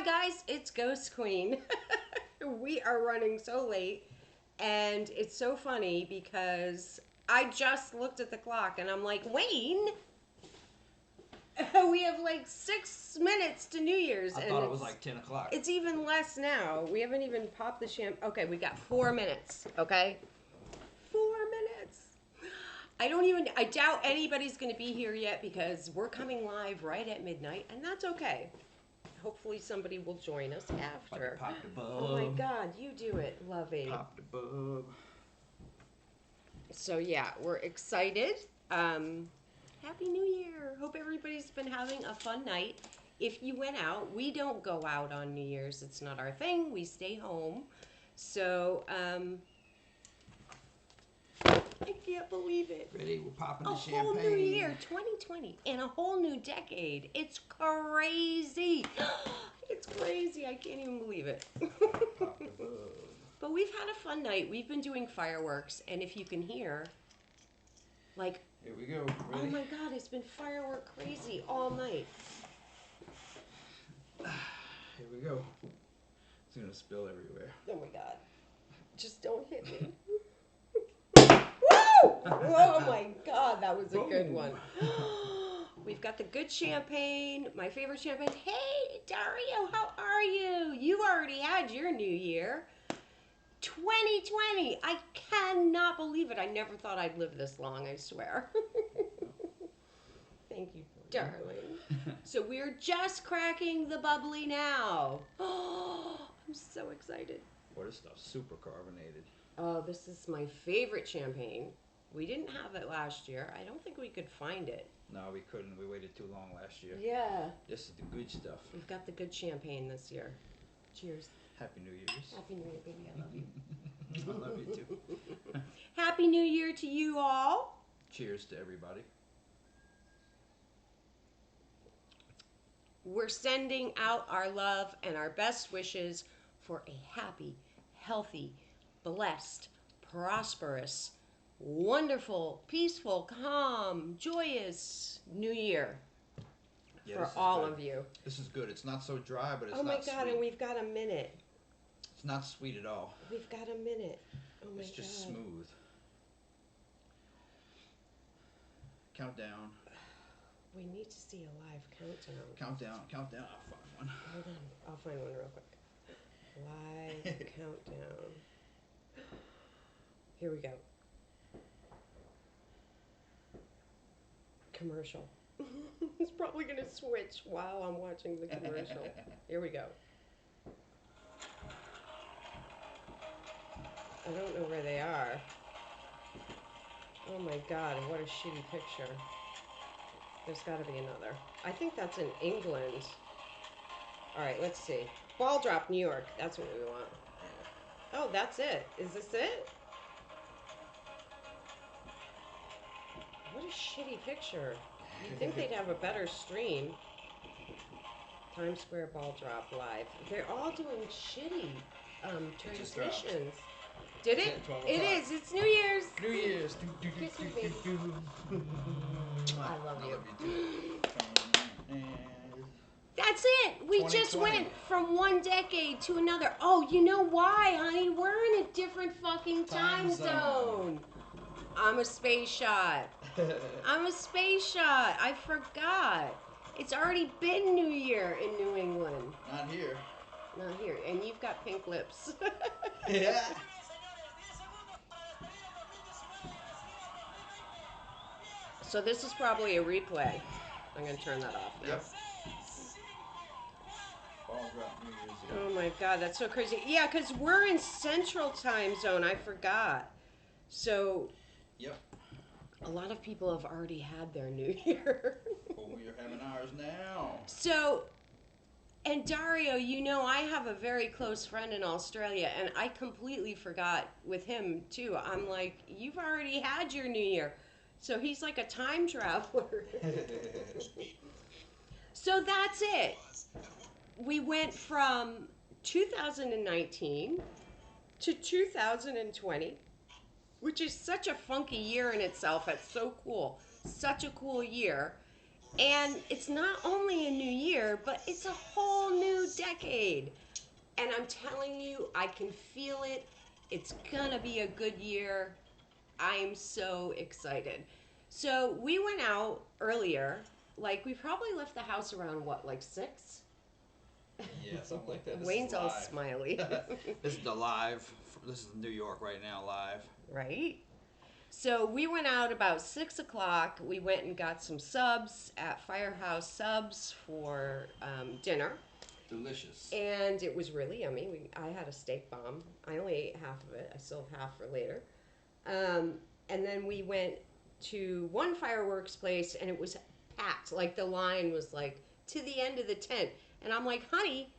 guys, it's Ghost Queen. We are running so late, and it's so funny because I just looked at the clock and I'm like, Wayne, we have like 6 minutes to New Year's. I and thought it was like 10 o'clock. It's even less now. We haven't even popped the champagne. Okay, we got 4 minutes, okay? 4 minutes. I doubt anybody's going to be here yet because we're coming live right at midnight, and that's okay. Hopefully somebody will join us after. Pop the bub. Oh my God, you do it, lovey. Pop the bub. So yeah, we're excited. Happy New Year. Hope everybody's been having a fun night. If you went out, we don't go out on New Year's. It's not our thing. We stay home. So, I can't believe it. Ready? We're popping A the champagne. whole new year, 2020, and a whole new decade. It's crazy. It's crazy. I can't even believe it. Pop the bub. But we've had a fun night. We've been doing fireworks, and if you can hear, like, Here we go. Ready? oh my God, it's been firework crazy all night. Here we go. It's gonna spill everywhere. Oh my God. Just don't hit me. Woo! Oh my God, that was a good one. We've got the good champagne, my favorite champagne. Hey, Dario, how are you? You already had your new year. 2020. I cannot believe it. I never thought I'd live this long, I swear. Thank you, darling. So we're just cracking the bubbly now. Oh, I'm so excited. Boy, this stuff's super carbonated. Oh, this is my favorite champagne. We didn't have it last year. I don't think we could find it. No, we couldn't. We waited too long last year. Yeah. This is the good stuff. We've got the good champagne this year. Cheers. Happy New Year's. Happy New Year, baby. I love you. I love you too. Happy New Year to you all. Cheers to everybody. We're sending out our love and our best wishes for a happy, healthy, blessed, prosperous, wonderful, peaceful, calm, joyous New Year Yeah, for this is all good. of you. This is good. It's not so dry, but it's Oh my not God, sweet. and we've got a minute. It's not sweet at all. We've got a minute. Oh my It's just God. smooth. Countdown. We need to see a live countdown. Countdown. Countdown. I'll find one. Hold on, I'll find one real quick. Live countdown. Here we go. Commercial. It's probably going to switch while I'm watching the commercial. Here we go. I don't know where they are. Oh my God, what a shitty picture. There's got to be another. I think that's in England. All right, let's see. Ball drop, New York. That's what we want. Oh, that's it. Is this it? What a shitty picture. You'd think they'd have a better stream. Times Square ball drop live. They're all doing shitty transmissions. Did it? 12 It o'clock. is. It's New Year's. New Year's. Kiss me, baby. I love you. That's it. We just 2020. went from one decade to another. Oh, you know why, honey? We're in a different fucking time zone. I'm a space shot. I'm a space shot. I forgot. It's already been New Year in New England. Not here. Not here. And you've got pink lips. Yeah. So this is probably a replay. I'm going to turn that off now. Yep. Ball drop New Year's Eve. Oh my God, that's so crazy. Yeah, because we're in Central Time Zone. I forgot. So Yep. a lot of people have already had their New Year. Well, we are having ours now. So, and Dario, you know, I have a very close friend in Australia, and I completely forgot with him too. I'm like, you've already had your New Year. So he's like a time traveler. So that's it. We went from 2019 to 2020, which is such a funky year in itself. It's so cool. Such a cool year. And it's not only a new year, but it's a whole new decade. And I'm telling you, I can feel it. It's gonna be a good year. I'm so excited. So we went out earlier. Like we probably left the house around what, like 6? Yeah, something like that. This is Wayne's all live. smiley. This is the live. This is New York right now, live. Right? So we went out about 6 o'clock. We went and got some subs at Firehouse Subs for dinner. Delicious. And it was really yummy. I had a steak bomb. I only ate half of it. I still have half for later. Um, and then we went to one fireworks place, and it was packed. Like the line was like to the end of the tent. And I'm like, honey,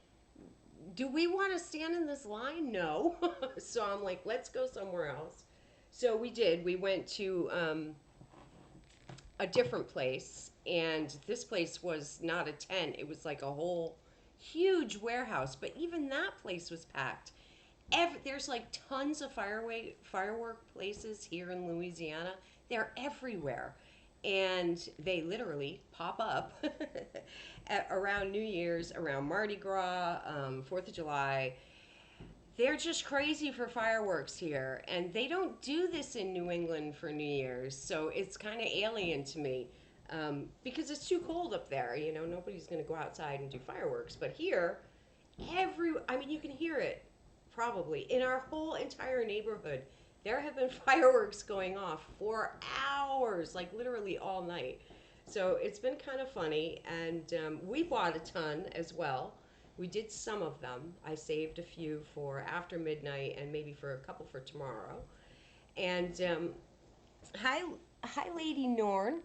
do we want to stand in this line? No. So I'm like, let's go somewhere else. So we did. We went to a different place, and this place was not a tent. It was like a whole huge warehouse. But even that place was packed. There's like tons of firework places here in Louisiana. They're everywhere, and they literally pop up around New Year's, around Mardi Gras, 4th of July. They're just crazy for fireworks here, and they don't do this in New England for New Year's, so it's kind of alien to me because it's too cold up there. You know, nobody's going to go outside and do fireworks, but here, I mean, you can hear it probably in our whole entire neighborhood. There have been fireworks going off for hours, like literally all night. So it's been kind of funny, and we bought a ton as well. We did some of them. I saved a few for after midnight and maybe for a couple for tomorrow. And hi, hi, Lady Norn.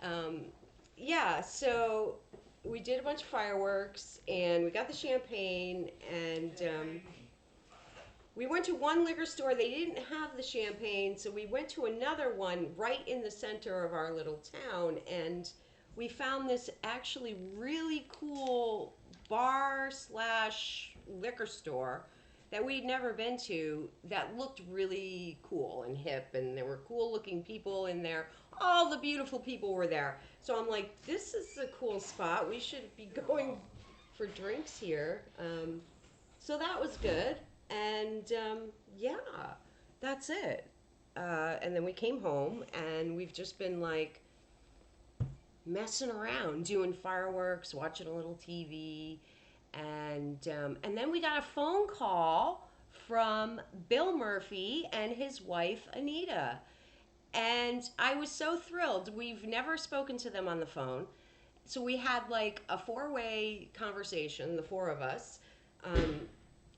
Um, yeah, so we did a bunch of fireworks and we got the champagne and we went to one liquor store. They didn't have the champagne, so we went to another one right in the center of our little town, and we found this actually really cool bar slash liquor store that we'd never been to that looked really cool and hip, and there were cool looking people in there. All the beautiful people were there. So I'm like, this is a cool spot. We should be going for drinks here. So that was good. And yeah, that's it. And then we came home and we've just been like messing around, doing fireworks, watching a little TV. And then we got a phone call from Bill Murphy and his wife, Anita. And I was so thrilled. We've never spoken to them on the phone. So we had like a four-way conversation, the four of us. Um,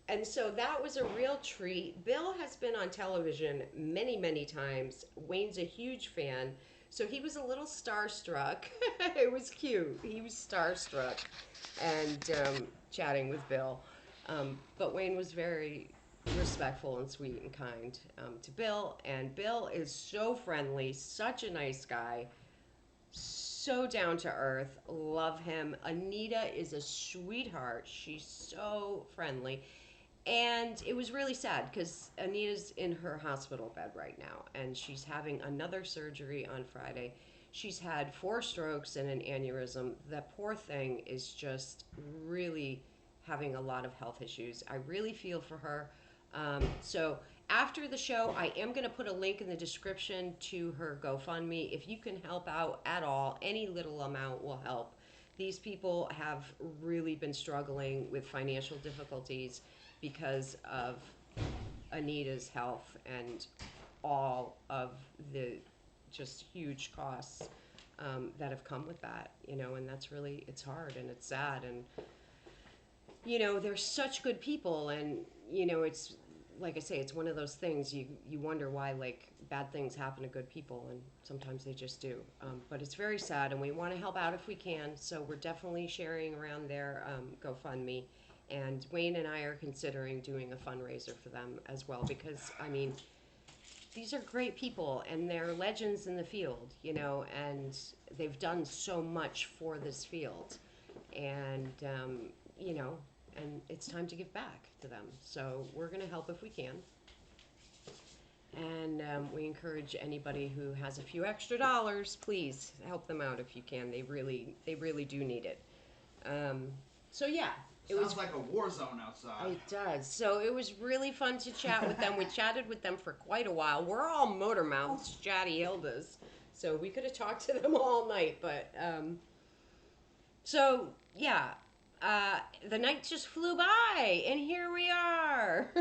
and so that was a real treat. Bill has been on television many, many times. Wayne's a huge fan. So he was a little starstruck. It was cute. He was starstruck and chatting with Bill. But Wayne was very respectful and sweet and kind to Bill. And Bill is so friendly, such a nice guy, so down to earth. Love him. Anita is a sweetheart. She's so friendly. And it was really sad because Anita's in her hospital bed right now, and she's having another surgery on Friday. She's had 4 strokes and an aneurysm. That poor thing is just really having a lot of health issues. I really feel for her. So after the show, I am going to put a link in the description to her GoFundMe. If you can help out at all, any little amount will help. These people have really been struggling with financial difficulties because of Anita's health and all of the just huge costs that have come with that, you know, and that's really, it's hard and it's sad. And, you know, they're such good people. And, you know, it's like I say, it's one of those things you wonder why, like, bad things happen to good people, and sometimes they just do. But it's very sad, and we want to help out if we can. So we're definitely sharing around their GoFundMe. And Wayne and I are considering doing a fundraiser for them as well because, I mean, these are great people and they're legends in the field, you know, and they've done so much for this field. And, you know, and it's time to give back to them. So we're going to help if we can. And we encourage anybody who has a few extra dollars, please help them out if you can. They really do need it. Um, so yeah, it was. Sounds like a war zone outside. It does. So it was really fun to chat with them. We chatted with them for quite a while. We're all motor mouths, chatty Hildas, so we could have talked to them all night. But so yeah, the night just flew by, and here we are.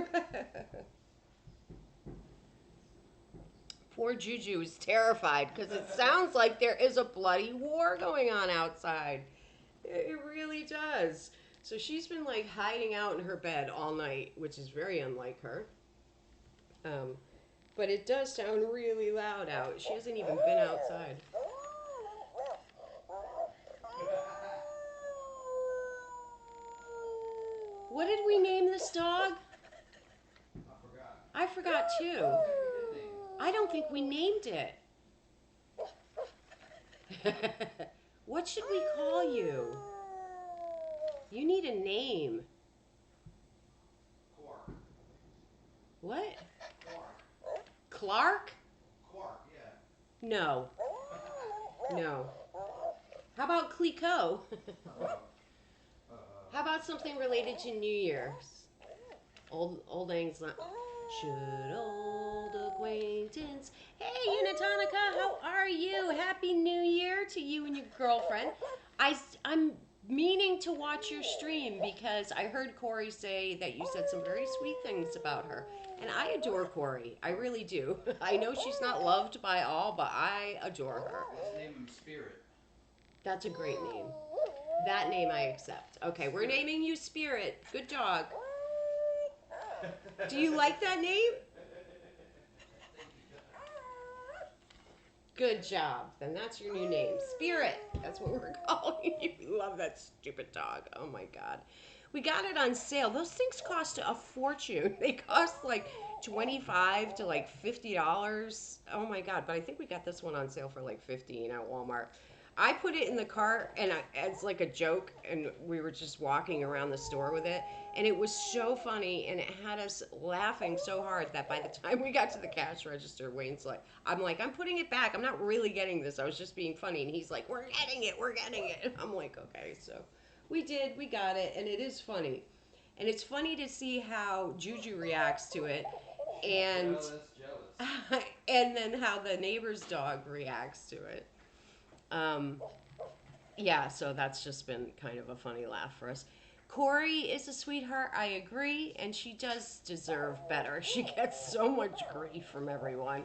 Poor Juju is terrified because it sounds like there is a bloody war going on outside. It really does. So she's been like hiding out in her bed all night, which is very unlike her. Um, but it does sound really loud out. She hasn't even been outside. What did we name this dog? I forgot. I forgot too. I don't think we named it. What should we call you? You need a name. Quark. What? Quark. Clark? Quark, yeah. No. No. How about Clico? How about something related to New Year's? Old Ang's not. Should old acquaintance. Hey, Unitonica, how are you? Happy New Year to you and your girlfriend. I'm meaning to watch your stream because I heard Corey say that you said some very sweet things about her. And I adore Corey. I really do. I know she's not loved by all, but I adore her. Let's name him Spirit. That's a great name. That name I accept. Okay, we're naming you Spirit. Good dog. Do you like that name? Good job. Then that's your new name. Spirit. That's what we're calling you. We love that stupid dog. Oh my God. We got it on sale. Those things cost a fortune. They cost like $25 to like $50. Oh my God. But I think we got this one on sale for like $15 at Walmart. I put it in the cart and it's like a joke, and we were just walking around the store with it, and it was so funny, and it had us laughing so hard that by the time we got to the cash register, Wayne's like, I'm putting it back. I'm not really getting this. I was just being funny, and he's like, we're getting it. And I'm like, okay, so we got it, and it is funny, and it's funny to see how Juju reacts to it, and Jealous. and then how the neighbor's dog reacts to it. Um, yeah, so that's just been kind of a funny laugh for us. Corey is a sweetheart, I agree, and she does deserve better. She gets so much grief from everyone.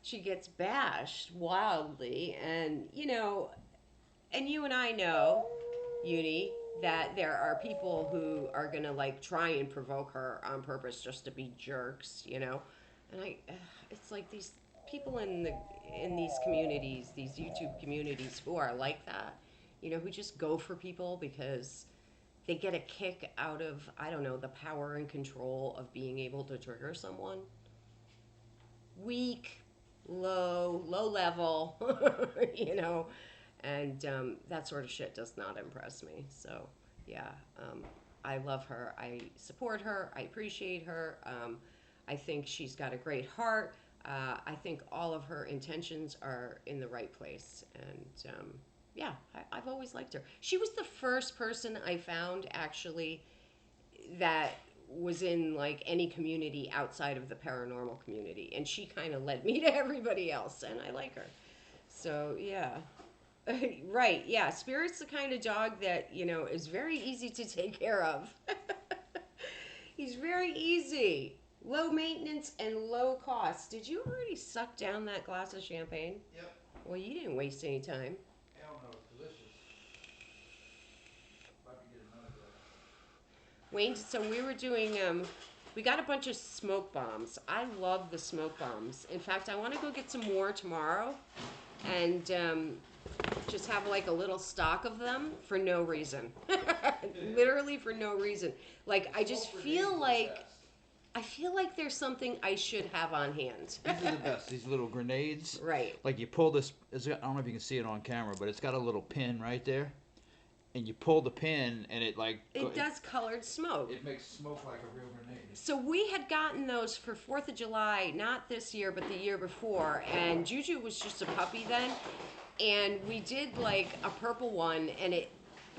She gets bashed wildly, and and you and I know, Uni, that there are people who are gonna like try and provoke her on purpose just to be jerks. And it's like these people in these communities, these YouTube communities, who are like that, who just go for people because they get a kick out of, I don't know, the power and control of being able to trigger someone. Weak, low level, you know, and that sort of shit does not impress me. So, yeah, I love her. I support her. I appreciate her. I think she's got a great heart. I think all of her intentions are in the right place. And yeah, I've always liked her. She was the first person I found actually that was in like any community outside of the paranormal community. And she kind of led me to everybody else. And I like her. So, yeah. Right, yeah. Spirit's the kind of dog that, is very easy to take care of. He's very easy. Low maintenance and low cost. Did you already suck down that glass of champagne? Yep. Well, you didn't waste any time. Hell no, it's delicious. About to get another glass. Wayne, so we were doing, we got a bunch of smoke bombs. I love the smoke bombs. In fact, I want to go get some more tomorrow and just have like a little stock of them for no reason. Literally for no reason. Like, I just feel like there's something I should have on hand. These are the best. These little grenades. Right. Like you pull this. I don't know if you can see it on camera, but it's got a little pin right there, and you pull the pin, and it like It does colored smoke. It makes smoke like a real grenade. So we had gotten those for 4th of July, not this year, but the year before. And Juju was just a puppy then. And we did like a purple one,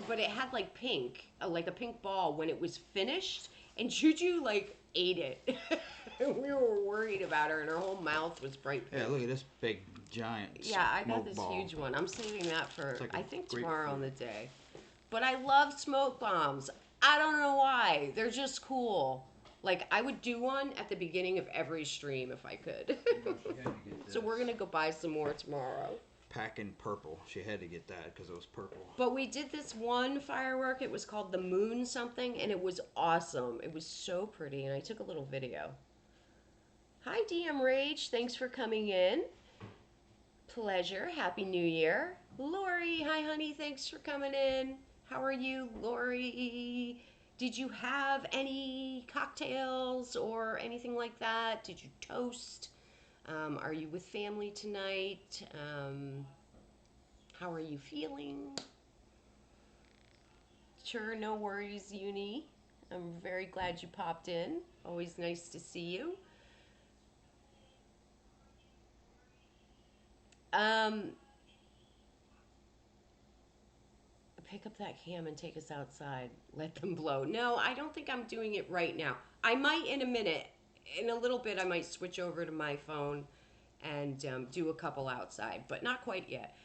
but it had like pink, like a pink ball when it was finished. And Juju like ate it. We were worried about her, and her whole mouth was bright pink. Yeah, look at this big giant. Yeah, I got smoke this ball. huge one. I'm saving that for, Like I think, grapefruit. tomorrow on the day. But I love smoke bombs. I don't know why. They're just cool. Like, I would do one at the beginning of every stream if I could. So we're going to go buy some more tomorrow. Packing purple. She had to get that because it was purple. But we did this one firework. It was called the Moon something, and it was awesome. It was so pretty, and I took a little video. Hi, DM Rage. Thanks for coming in. Pleasure. Happy New Year. Lori, hi, honey. Thanks for coming in. How are you, Lori? Did you have any cocktails or anything like that? Did you toast? Are you with family tonight? How are you feeling? Sure, no worries, Uni. I'm very glad you popped in. Always nice to see you. Pick up that cam and take us outside. Let them blow. No, I don't think I'm doing it right now. I might in a minute. In a little bit, I might switch over to my phone and do a couple outside, but not quite yet.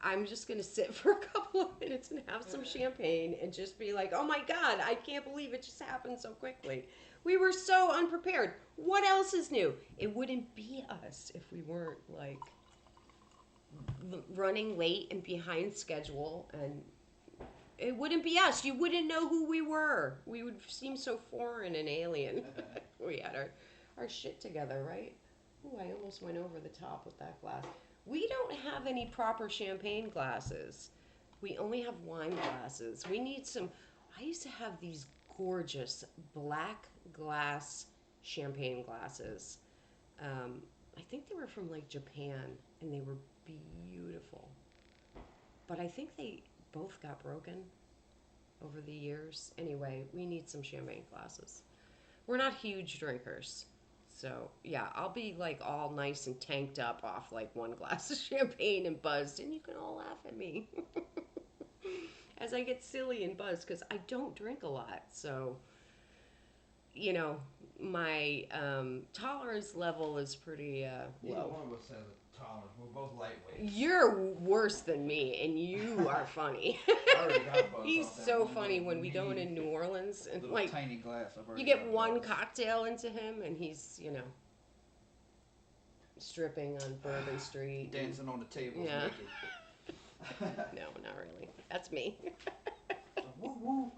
I'm just going to sit for a couple of minutes and have some champagne and just be like, oh my God, I can't believe it just happened so quickly. We were so unprepared. What else is new? It wouldn't be us if we weren't like running late and behind schedule, and it wouldn't be us. You wouldn't know who we were. We would seem so foreign and alien. We had our shit together, right? Ooh, I almost went over the top with that glass. We don't have any proper champagne glasses. We only have wine glasses. We need some. I used to have these gorgeous black glass champagne glasses. I think they were from like Japan, and they were beautiful. But I think they both got broken over the years. Anyway, we need some champagne glasses. We're not huge drinkers. So, yeah, I'll be like all nice and tanked up off like one glass of champagne and buzzed, and you can all laugh at me as I get silly and buzzed because I don't drink a lot. So, you know, my tolerance level is pretty Neither low. one of us has a tolerance. We're both lightweights. You're worse than me, and you are funny. I already got buzzed He's off that so one funny little when we go mini- in New Orleans and little like tiny glass. I've already you get got one buzzed. cocktail into him, and he's stripping on Bourbon Street, Dancing on the tables Yeah. naked. No, not really. That's me. Woo woo.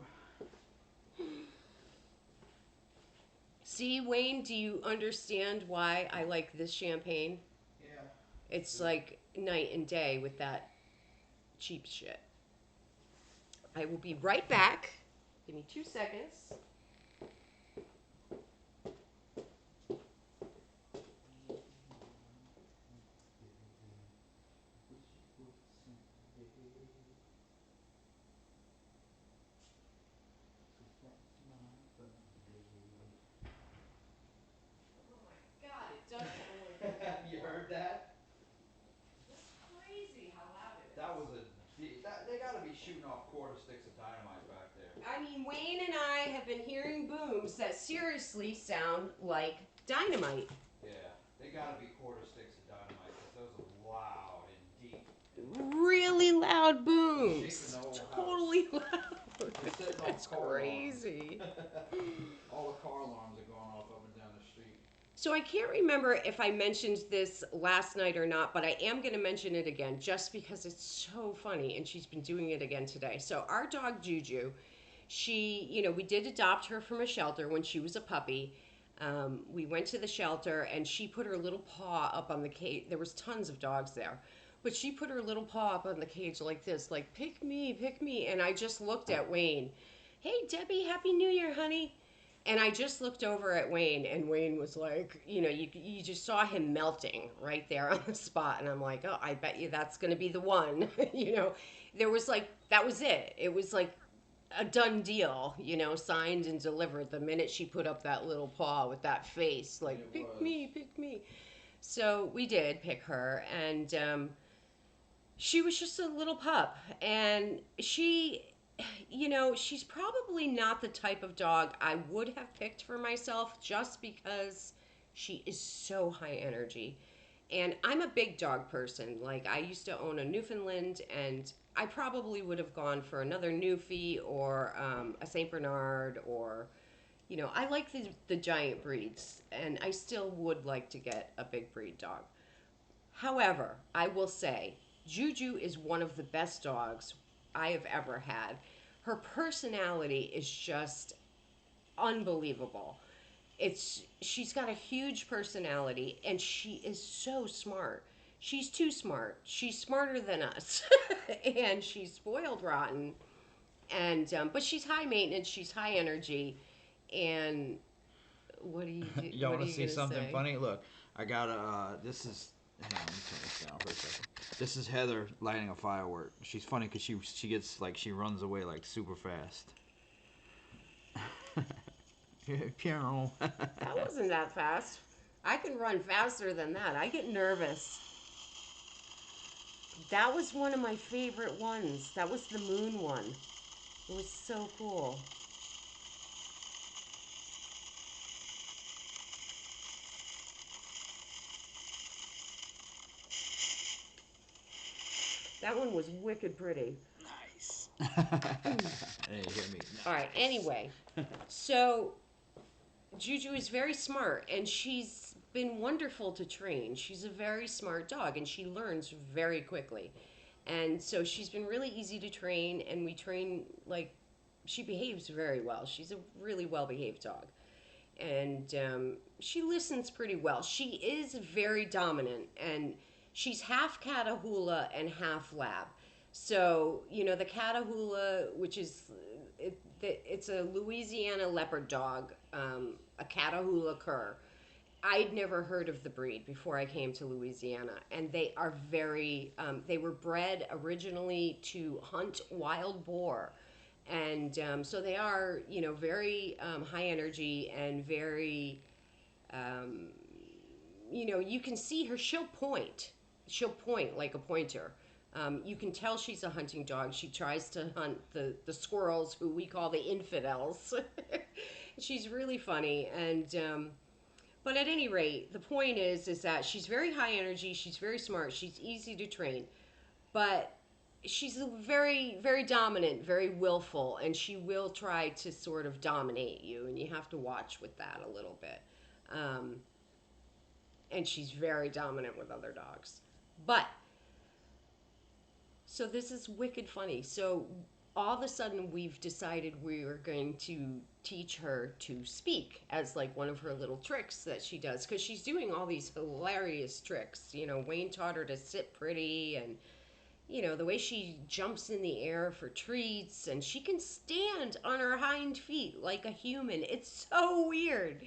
See, Wayne, do you understand why I like this champagne? Yeah. It's like night and day with that cheap shit. I will be right back. Give me 2 seconds. Oh my God, it does sound like that. You heard that? It's crazy how loud it is. That was they gotta be shooting off quarter sticks of dynamite back there. I mean, Wayne and I have been hearing booms that seriously sound like dynamite. Yeah, they gotta be quarter sticks of dynamite because those are loud and deep. Really loud booms. Shaking the whole house. Totally loud. They're setting off That's car alarms. crazy. All the car alarms are going off up and down the street. So I can't remember if I mentioned this last night or not, but I am going to mention it again just because it's so funny, and she's been doing it again today. So our dog Juju, we did adopt her from a shelter when she was a puppy. We went to the shelter, and she put her little paw up on the cage. There was tons of dogs there, but she put her little paw up on the cage like this, like, pick me, pick me. And I just looked at Wayne. Hey, Debbie, Happy New Year, honey. And I just looked over at Wayne, and Wayne was like, you just saw him melting right there on the spot, and I'm like, oh, I bet you that's going to be the one. There was like that was it. It was like a done deal, signed and delivered the minute she put up that little paw with that face, like It pick was. me, pick me. So we did pick her, and she was just a little pup, and she's probably not the type of dog I would have picked for myself just because she is so high energy. And I'm a big dog person. Like, I used to own a Newfoundland, and I probably would have gone for another Newfie or a St. Bernard, or, I like the giant breeds, and I still would like to get a big breed dog. However, I will say Juju is one of the best dogs I have ever had. Her personality is just unbelievable. She's got a huge personality, and she is so smart. She's too smart. She's smarter than us, and she's spoiled rotten. And but she's high maintenance. She's high energy. And what do you do? You What want are to you see gonna something say? funny? Look, I got a. This is. Hang on, let me turn this down for a second. This is Heather lighting a firework. She's funny because she gets like she runs away like super fast. Pew. That wasn't that fast. I can run faster than that. I get nervous. That was one of my favorite ones. That was the moon one. It was so cool. That one was wicked pretty. Nice. Hey, you hear me? All right, Nice. anyway. So, Juju is very smart, and she's been wonderful to train. She's a very smart dog, and she learns very quickly. And so she's been really easy to train, and we train like she behaves very well. She's a really well behaved dog. And she listens pretty well. She is very dominant, and she's half Catahoula and half Lab. So the Catahoula, which is it's a Louisiana leopard dog, a Catahoula cur. I'd never heard of the breed before I came to Louisiana, and they are very. They were bred originally to hunt wild boar, and so they are, very high energy and very. Um, you can see her. She'll point. She'll point like a pointer. You can tell she's a hunting dog. She tries to hunt the squirrels, who we call the infidels. She's really funny, and but at any rate, the point is that she's very high energy. She's very smart. She's easy to train, but she's very very dominant, very willful, and she will try to sort of dominate you, and you have to watch with that a little bit. Um, and she's very dominant with other dogs. But so this is wicked funny. So all of a sudden we've decided we are going to teach her to speak as like one of her little tricks that she does, because she's doing all these hilarious tricks. Wayne taught her to sit pretty, and the way she jumps in the air for treats, and she can stand on her hind feet like a human. It's so weird.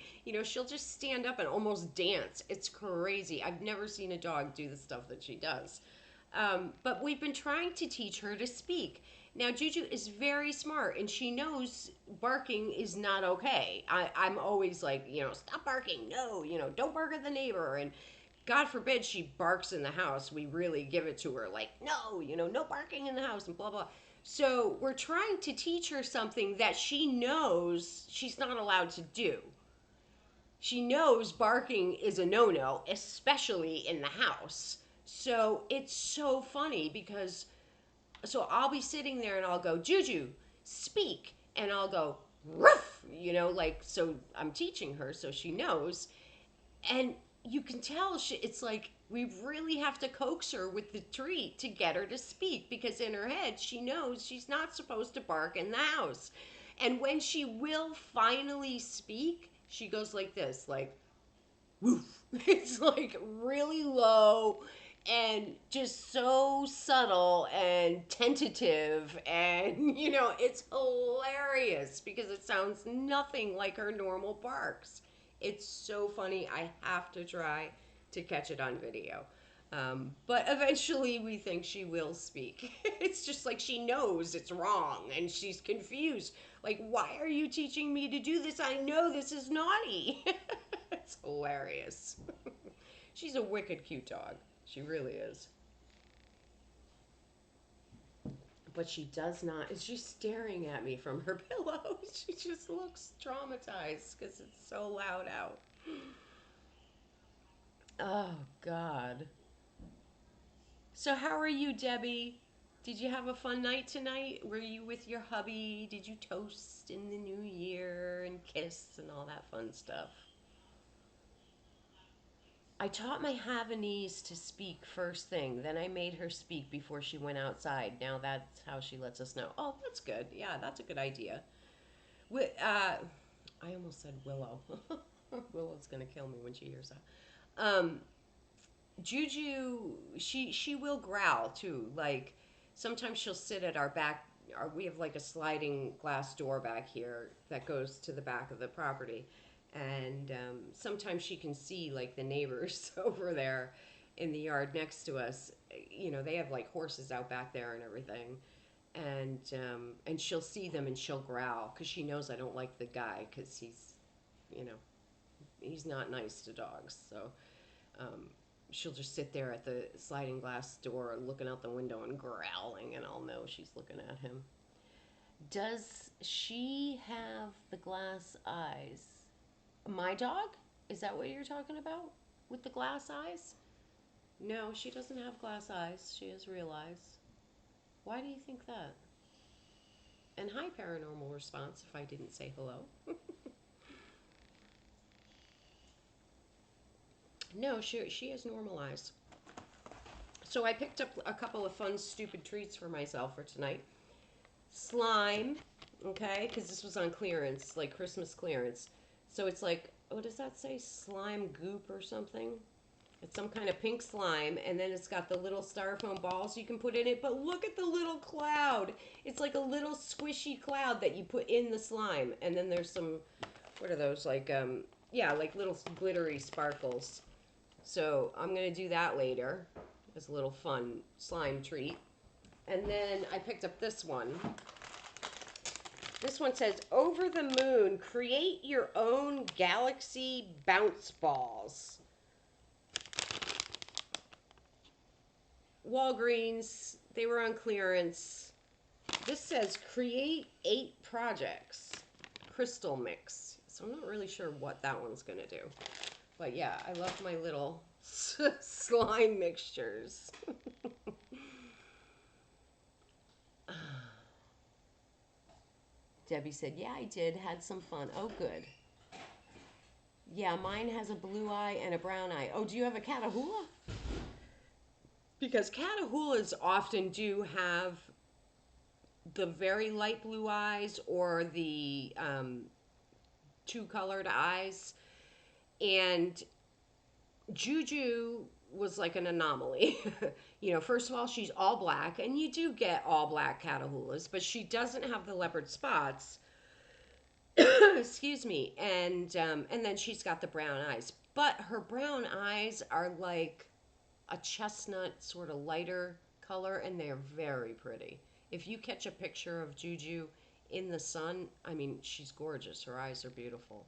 She'll just stand up and almost dance. It's crazy. I've never seen a dog do the stuff that she does. But we've been trying to teach her to speak. Now, Juju is very smart, and she knows barking is not okay. I'm always like, stop barking. No, don't bark at the neighbor. And God forbid she barks in the house. We really give it to her like, no, no barking in the house and blah, blah. So we're trying to teach her something that she knows she's not allowed to do. She knows barking is a no no, especially in the house. So it's so funny because so I'll be sitting there and I'll go, Juju, speak. And I'll go, ruff, like, so I'm teaching her so she knows. And you can tell it's like we really have to coax her with the treat to get her to speak, because in her head she knows she's not supposed to bark in the house. And when she will finally speak, she goes like this, like woof. It's like really low, and just so subtle and tentative, and it's hilarious because it sounds nothing like her normal barks. It's so funny. I have to try to catch it on video. But eventually we think she will speak. It's just like she knows it's wrong and she's confused. Like, why are you teaching me to do this? I know this is naughty. It's hilarious. She's a wicked cute dog. She really is. But she does not. She's staring at me from her pillow. She just looks traumatized because it's so loud out. Oh, God. So, how are you, Debbie? Did you have a fun night tonight? Were you with your hubby? Did you toast in the new year and kiss and all that fun stuff? I taught my Havanese to speak first thing. Then I made her speak before she went outside. Now that's how she lets us know. Oh, that's good. Yeah, that's a good idea. I almost said Willow. Willow's gonna kill me when she hears that. Juju, she will growl too. Like sometimes she'll sit at our back. We have like a sliding glass door back here that goes to the back of the property, and sometimes she can see like the neighbors over there in the yard next to us. They have like horses out back there and everything, and she'll see them and she'll growl because she knows I don't like the guy because you know, he's not nice to dogs. So um, she'll just sit there at the sliding glass door looking out the window and growling, and I'll know she's looking at him. Does she have the glass eyes? My dog? Is that what you're talking about? With the glass eyes? No, she doesn't have glass eyes. She has real eyes. Why do you think that? And hi, paranormal response, if I didn't say hello. No, she has normal eyes. So I picked up a couple of fun, stupid treats for myself for tonight. Slime, okay, because this was on clearance, like Christmas clearance. So it's like, what does that say? Slime goop or something? It's some kind of pink slime, and then it's got the little styrofoam balls you can put in it. But look at the little cloud. It's like a little squishy cloud that you put in the slime. And then there's some, what are those? Like, yeah, like little glittery sparkles. So I'm going to do that later as a little fun slime treat. And then I picked up this one. This one says, Over the Moon, create your own galaxy bounce balls. Walgreens, they were on clearance. This says, create 8 projects. Crystal mix. So I'm not really sure what that one's going to do. But yeah, I love my little slime mixtures. Debbie said, yeah, I did. Had some fun. Oh, good. Yeah, mine has a blue eye and a brown eye. Oh, do you have a Catahoula? Because Catahoulas often do have the very light blue eyes or the two colored eyes. And Juju was like an anomaly. First of all, she's all black, and you do get all black Catahoulas, but she doesn't have the leopard spots. Excuse me, and then she's got the brown eyes, but her brown eyes are like a chestnut sort of lighter color, and they're very pretty. If you catch a picture of Juju in the sun, I mean, she's gorgeous. Her eyes are beautiful.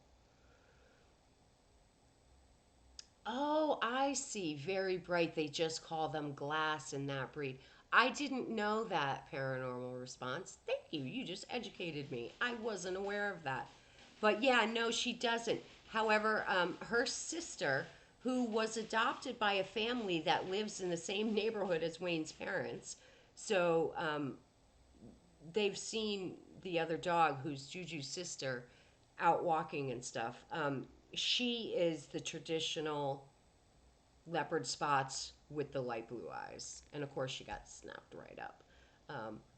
Oh, I see. Very bright. They just call them glass in that breed. I didn't know that, paranormal response. Thank you. You just educated me. I wasn't aware of that. But yeah, no, she doesn't. However, her sister, who was adopted by a family that lives in the same neighborhood as Wayne's parents, so they've seen the other dog, who's Juju's sister, out walking and stuff. She is the traditional leopard spots with the light blue eyes. And of course, she got snapped right up.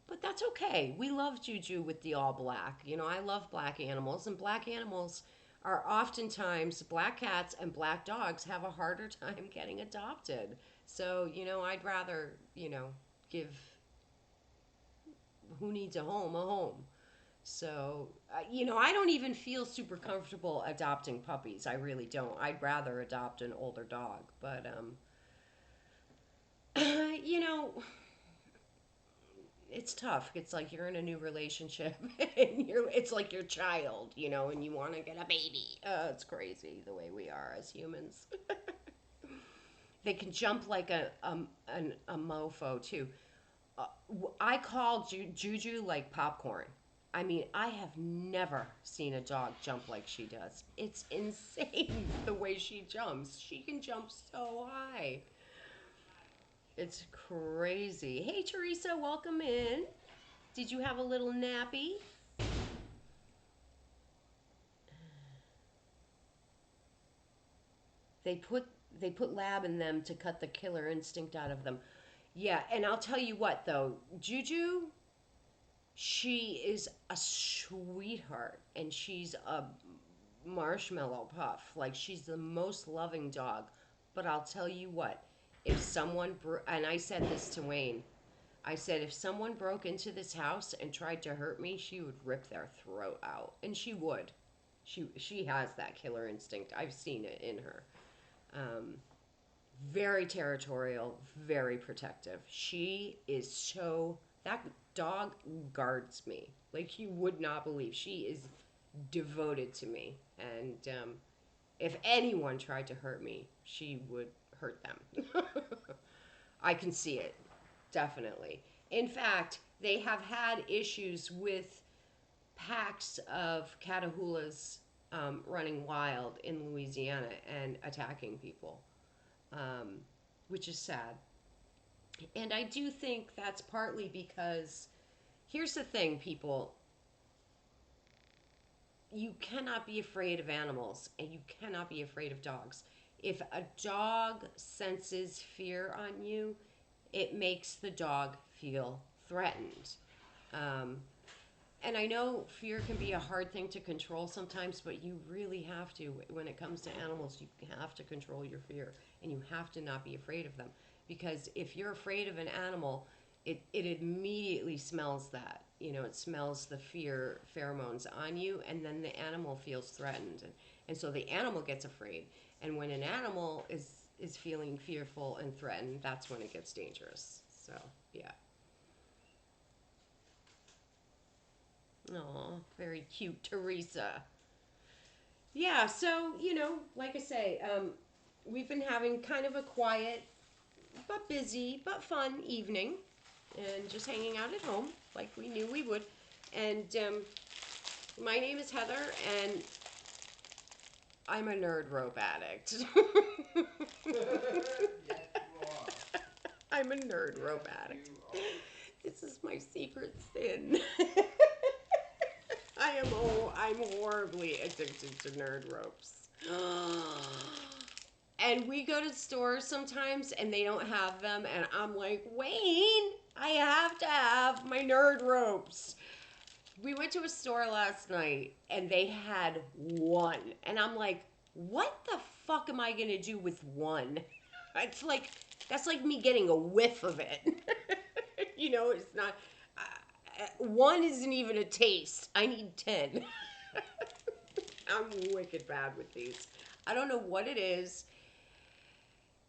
But that's okay. We love Juju with the all black. I love black animals, and black animals are oftentimes, black cats and black dogs have a harder time getting adopted. So, I'd rather, give who needs a home. So, I don't even feel super comfortable adopting puppies. I really don't. I'd rather adopt an older dog. But, you know, it's tough. It's like you're in a new relationship and it's like your child, and you want to get a baby. It's crazy the way we are as humans. They can jump like a mofo too. I call Juju like popcorn. I mean, I have never seen a dog jump like she does. It's insane the way she jumps. She can jump so high. It's crazy. Hey, Teresa, welcome in. Did you have a little nappy? They put they put lab in them to cut the killer instinct out of them. Yeah, and I'll tell you what though, Juju, she is a sweetheart and she's a marshmallow puff. Like she's the most loving dog. But I'll tell you what, if someone and I said this to Wayne, I said if someone broke into this house and tried to hurt me, she would rip their throat out, and she would. She has that killer instinct. I've seen it in her. Um, Very territorial, very protective. She is so that dog guards me like you would not believe. She is devoted to me, and if anyone tried to hurt me, she would hurt them. I can see it, definitely. In fact, they have had issues with packs of Catahoulas running wild in Louisiana and attacking people, um, which is sad. And I do think that's partly because here's the thing, people, you cannot be afraid of animals and you cannot be afraid of dogs. If a dog senses fear on you, it makes the dog feel threatened. Um, and I know fear can be a hard thing to control sometimes, but you really have to. When it comes to animals, you have to control your fear and you have to not be afraid of them. Because if you're afraid of an animal, it immediately smells that. It smells the fear pheromones on you, and then the animal feels threatened. And so the animal gets afraid. And when an animal is feeling fearful and threatened, that's when it gets dangerous. So, yeah. Oh, very cute, Teresa. Yeah, so, like I say, we've been having kind of a quiet, but busy, but fun evening, and just hanging out at home like we knew we would. And my name is Heather, and I'm a nerd rope addict. Yes, you are. I'm a nerd rope Yes, addict. you are. This is my secret sin. I'm horribly addicted to nerd ropes. And we go to stores sometimes and they don't have them, and I'm like, Wayne, I have to have my nerd ropes. We went to a store last night and they had one, and I'm like, what the fuck am I gonna do with one? It's like that's like me getting a whiff of it. It's not. One isn't even a taste. I need 10. I'm wicked bad with these. I don't know what it is.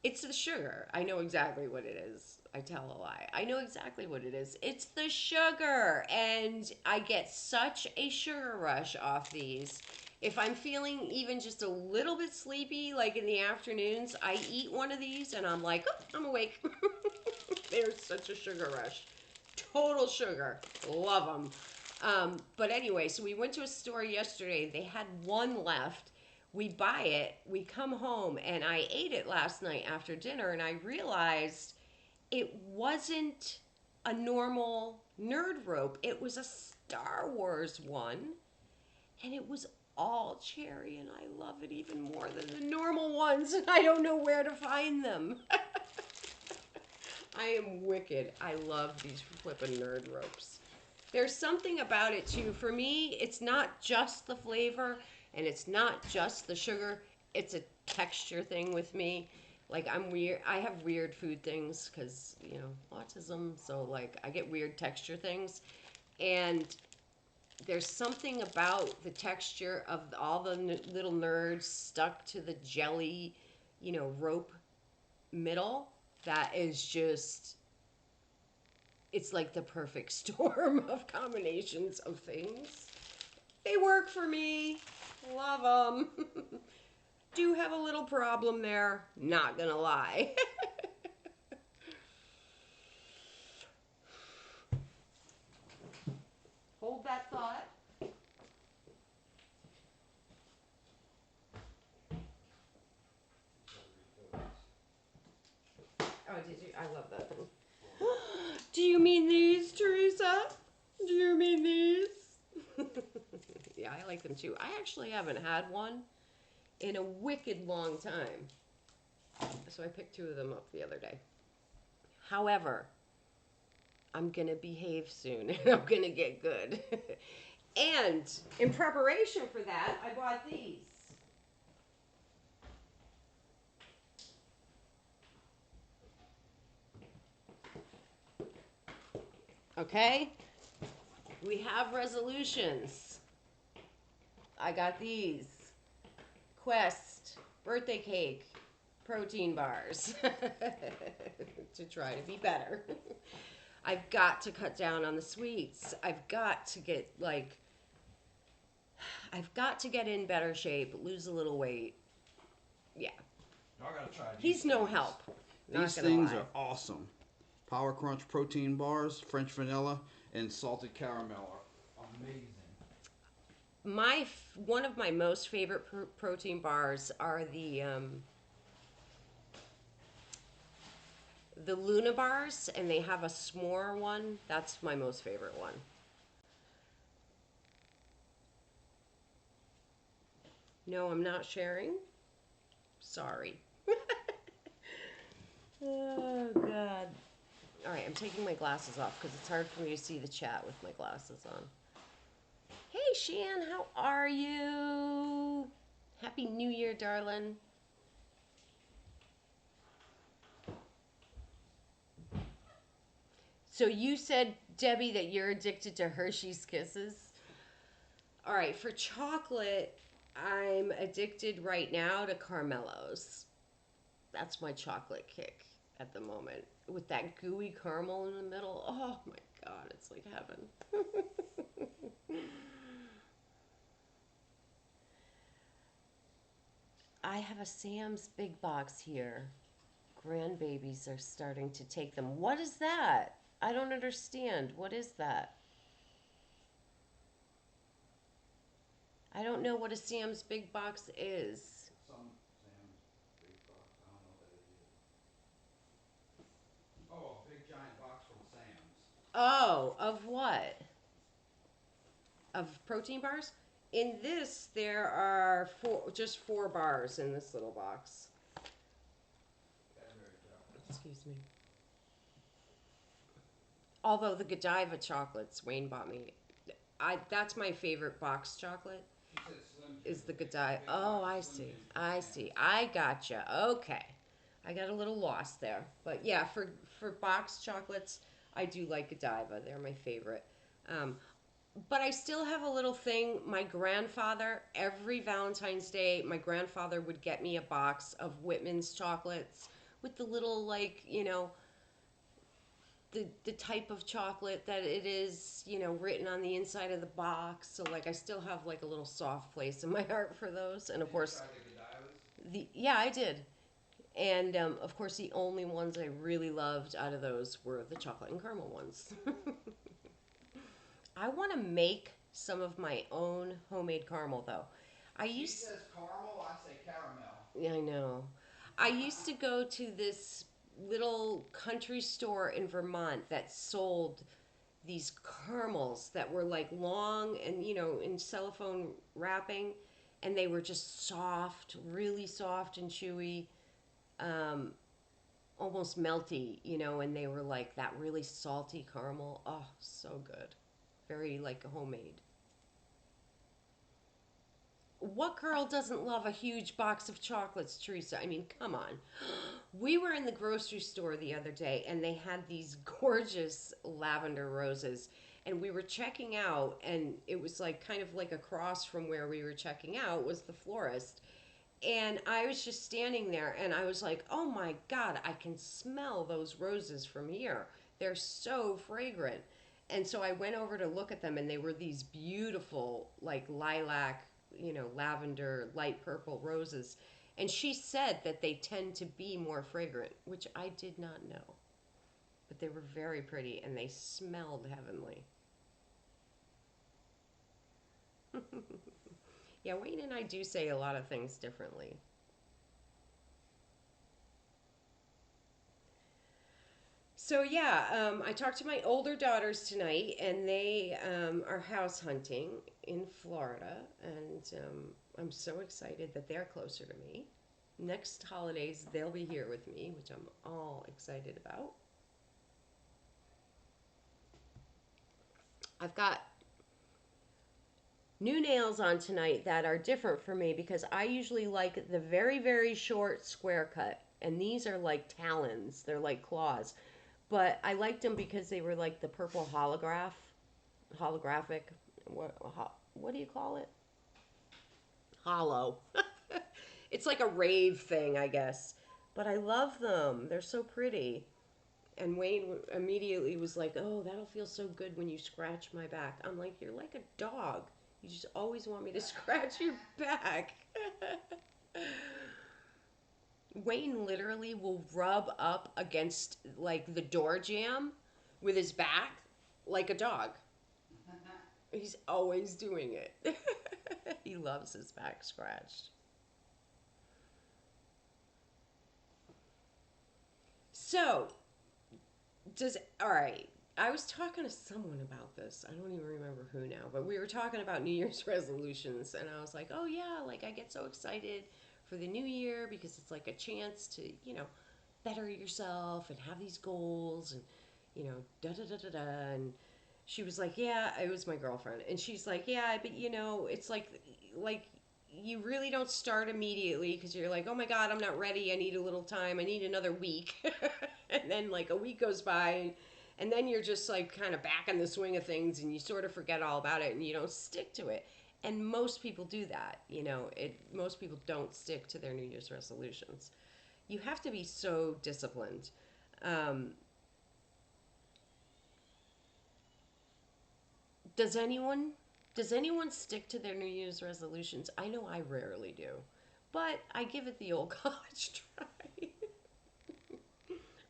It's the sugar. I know exactly what it is. I tell a lie. I know exactly what it is. It's the sugar. And I get such a sugar rush off these. If I'm feeling even just a little bit sleepy, like in the afternoons, I eat one of these and I'm like, oh, I'm awake. There's such a sugar rush. Total sugar. Love them. But anyway, so we went to a store yesterday. They had one left. We buy it, we come home, and I ate it last night after dinner, and I realized it wasn't a normal nerd rope. It was a Star Wars one, and it was all cherry, and I love it even more than the normal ones, and I don't know where to find them. I am wicked. I love these flippin' nerd ropes. There's something about it too. For me, it's not just the flavor and it's not just the sugar. It's a texture thing with me. Like I'm weird. I have weird food things because autism. So like I get weird texture things, and there's something about the texture of all the little nerds stuck to the jelly, rope middle that is just. It's like the perfect storm of combinations of things. They work for me. Love them. Do have a little problem there. Not gonna lie. Hold that thought. Oh, did you? I love that thing. Do you mean these, Teresa? Do you mean these? Yeah, I like them too. I actually haven't had one in a wicked long time. So I picked two of them up the other day. However, I'm gonna behave soon and I'm gonna get good. And in preparation for that, I bought these. Okay? We have resolutions. I got these. Quest birthday cake protein bars to try to be better. I've got to cut down on the sweets. I've got to get in better shape, lose a little weight. Yeah. Y'all gotta try He's no help. These things are awesome. Power Crunch protein bars, French vanilla, and salted caramel are amazing. One of my most favorite protein bars are the Luna bars, and they have a s'more one. That's my most favorite one. No, I'm not sharing. Sorry. Oh, God. All right, I'm taking my glasses off because it's hard for me to see the chat with my glasses on. Hey, Shan, how are you? Happy New Year, darling. So you said, Debbie, that you're addicted to Hershey's Kisses? All right, for chocolate, I'm addicted right now to Carmelos. That's my chocolate kick at the moment. With that gooey caramel in the middle. Oh my God, it's like heaven. I have a Sam's Big Box here. Grandbabies are starting to take them. What is that? I don't understand. What is that? I don't know what a Sam's Big Box is. Some Sam's big box. I don't know what that is. Oh, a big giant box from Sam's. Oh, of what? Of protein bars? In this, there are just four bars in this little box. Excuse me. Although the Godiva chocolates Wayne bought me, that's my favorite box chocolate. Is the Godiva? Oh, I see. I see. I gotcha. Okay, I got a little lost there, but yeah, for box chocolates, I do like Godiva. They're my favorite. But I still have a little thing. My grandfather, every Valentine's Day, my grandfather would get me a box of Whitman's chocolates with the little, like, the type of chocolate that it is, written on the inside of the box. So, like, I still have, like, a little soft place in my heart for those. And, of course, yeah, I did. And, of course, the only ones I really loved out of those were the chocolate and caramel ones. I want to make some of my own homemade caramel, though. She says caramel, I say caramel. Yeah, I know. I used to go to this little country store in Vermont that sold these caramels that were like long and, in cellophane wrapping, and they were just soft, really soft and chewy, almost melty, and they were like that really salty caramel. Oh, so good. Very like homemade. What girl doesn't love a huge box of chocolates, Teresa? I mean, come on. We were in the grocery store the other day and they had these gorgeous lavender roses. And we were checking out, and it was like kind of like across from where we were checking out was the florist. And I was just standing there and I was like, oh my God, I can smell those roses from here. They're so fragrant. And so I went over to look at them and they were these beautiful, like lilac, lavender, light purple roses. And she said that they tend to be more fragrant, which I did not know. But they were very pretty and they smelled heavenly. Yeah, Wayne and I do say a lot of things differently. So yeah, I talked to my older daughters tonight, and they are house hunting in Florida, and I'm so excited that they're closer to me. Next holidays, they'll be here with me, which I'm all excited about. I've got new nails on tonight that are different for me because I usually like the very, very short square cut, and these are like talons. They're like claws. But I liked them because they were like the purple holographic. What do you call it? Hollow. It's like a rave thing, I guess. But I love them. They're so pretty. And Wayne immediately was like, "Oh, that'll feel so good when you scratch my back." I'm like, "You're like a dog. You just always want me to scratch your back." Wayne literally will rub up against like the door jamb with his back like a dog. He's always doing it. He loves his back scratched. So, does all right. I was talking to someone about this. I don't even remember who now, but we were talking about New Year's resolutions, and I was like, "Oh yeah, like I get so excited for the new year because it's like a chance to, better yourself and have these goals and, da da da da da." And she was like, "Yeah," it was my girlfriend, and she's like, "Yeah, but it's like you really don't start immediately because you're like, oh my God, I'm not ready. I need a little time. I need another week." And then like a week goes by, and then you're just like kind of back in the swing of things and you sort of forget all about it and you don't stick to it. And most people do that. Most people don't stick to their New Year's resolutions. You have to be so disciplined. Um, does anyone does anyone stick to their New Year's resolutions? I know I rarely do, but I give it the old college try.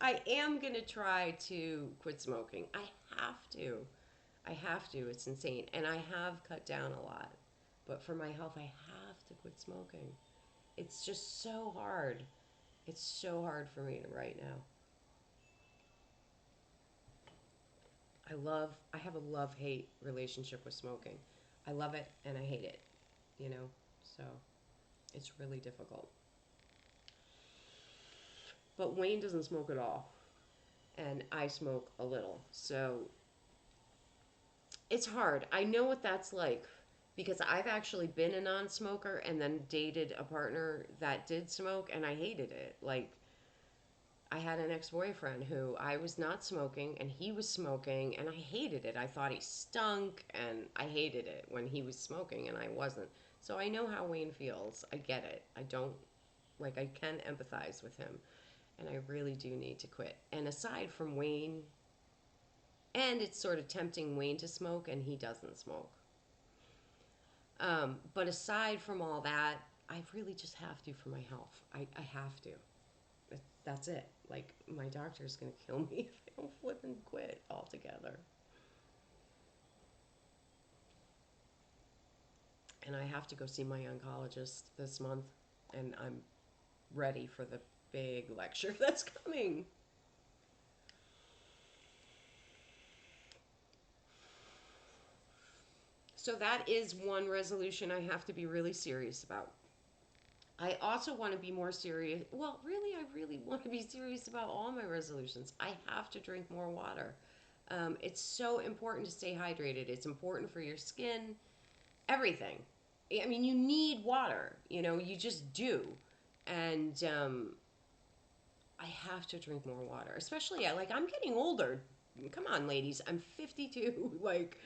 I am gonna try to quit smoking. I have to. I have to. It's insane, and I have cut down a lot. But for my health, I have to quit smoking. It's just so hard. It's so hard for me right now. I have a love hate relationship with smoking. I love it and I hate it, you know? So it's really difficult. But Wayne doesn't smoke at all, and I smoke a little. So it's hard. I know what that's like because I've actually been a non smoker and then dated a partner that did smoke, and I hated it. Like, I had an ex boyfriend who I was not smoking and he was smoking, and I hated it. I thought he stunk, and I hated it when he was smoking and I wasn't. So I know how Wayne feels. I get it. I don't, like, I can empathize with him, and I really do need to quit. And aside from Wayne, and it's sort of tempting Wayne to smoke, and he doesn't smoke. But aside from all that, I really just have to for my health. I have to. That's it. Like, my doctor's going to kill me if I don't flip and quit altogether. And I have to go see my oncologist this month, and I'm ready for the big lecture that's coming. So, that is one resolution I have to be really serious about. I also want to be more serious. Well, really, I really want to be serious about all my resolutions. I have to drink more water. It's so important to stay hydrated. It's important for your skin, everything. I mean, you need water, you just do. And I have to drink more water, especially like I'm getting older. Come on, ladies, I'm 52. Like,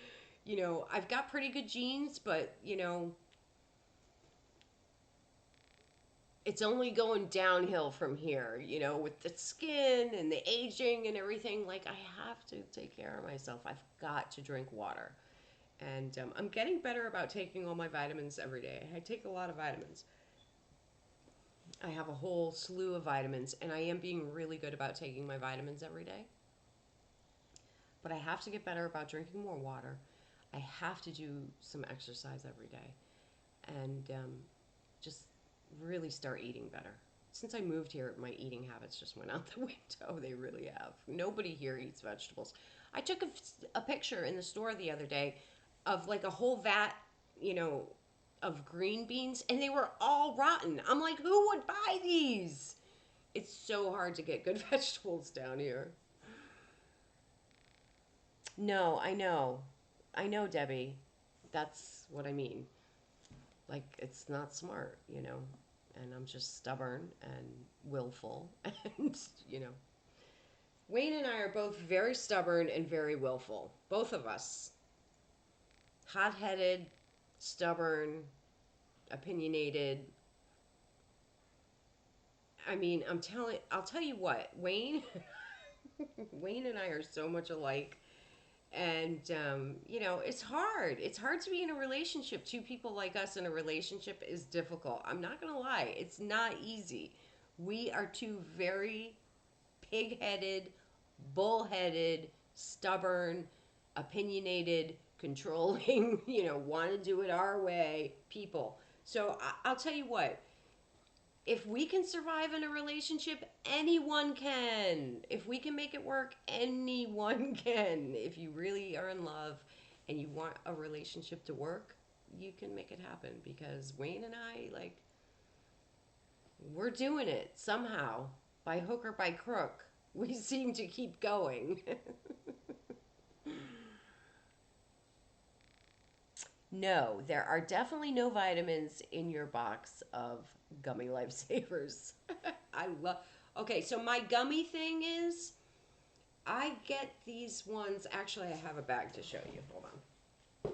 I've got pretty good genes, but it's only going downhill from here, with the skin and the aging and everything. Like, I have to take care of myself. I've got to drink water. And I'm getting better about taking all my vitamins every day. I take a lot of vitamins. I have a whole slew of vitamins, and I am being really good about taking my vitamins every day. But I have to get better about drinking more water. I have to do some exercise every day. And just really start eating better. Since I moved here, my eating habits just went out the window. They really have. Nobody here eats vegetables. I took a picture in the store the other day of like a whole vat, you know, of green beans, and they were all rotten. I'm like, who would buy these? It's so hard to get good vegetables down here. No, I know. I know, Debbie. That's what I mean. Like, it's not smart, And I'm just stubborn and willful. And, Wayne and I are both very stubborn and very willful. Both of us. Hot headed, stubborn, opinionated. I mean, I'll tell you what, Wayne, Wayne and I are so much alike. And, it's hard. It's hard to be in a relationship. Two people like us in a relationship is difficult. I'm not going to lie. It's not easy. We are two very pig headed, bull-headed, stubborn, opinionated, controlling, want to do it our way people. So I'll tell you what, if we can survive in a relationship, anyone can. If we can make it work, anyone can. If you really are in love and you want a relationship to work, you can make it happen because Wayne and I, like, we're doing it somehow by hook or by crook. We seem to keep going. No, there are definitely no vitamins in your box of gummy lifesavers. I love. Okay, so my gummy thing is I get these ones. Actually, I have a bag to show you. Hold on.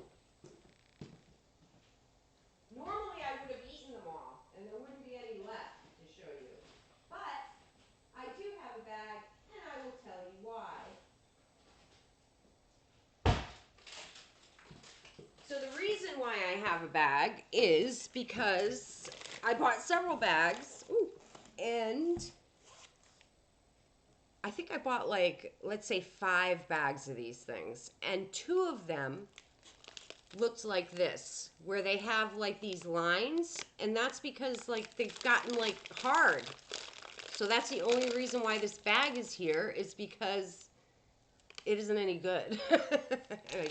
Normally, I would have eaten them all, and there wouldn't be any left to show you. But I do have a bag, and I will tell you why. So the reason why I have a bag is because I bought several bags, and I think I bought like, let's say 5 bags of these things, and 2 of them looked like this, where they have like these lines, and that's because like they've gotten like hard. So that's the only reason why this bag is here, is because it isn't any good. And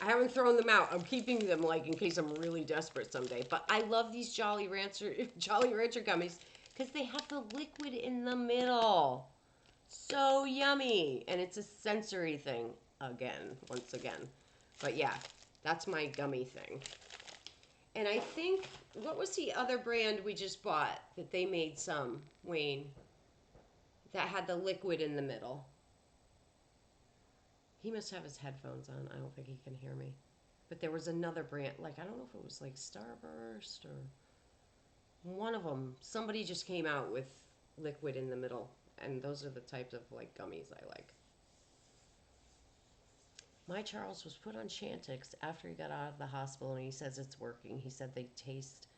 I haven't thrown them out. I'm keeping them like in case I'm really desperate someday. But I love these Jolly Rancher gummies because they have the liquid in the middle. So yummy. And it's a sensory thing once again. But yeah, that's my gummy thing. And I think, what was the other brand we just bought that they made some, Wayne, that had the liquid in the middle? He must have his headphones on. I don't think he can hear me. But there was another brand, like, I don't know if it was like Starburst or one of them. Somebody just came out with liquid in the middle. And those are the types of like gummies I like. My Charles was put on Chantix after he got out of the hospital, and he says it's working. He said they taste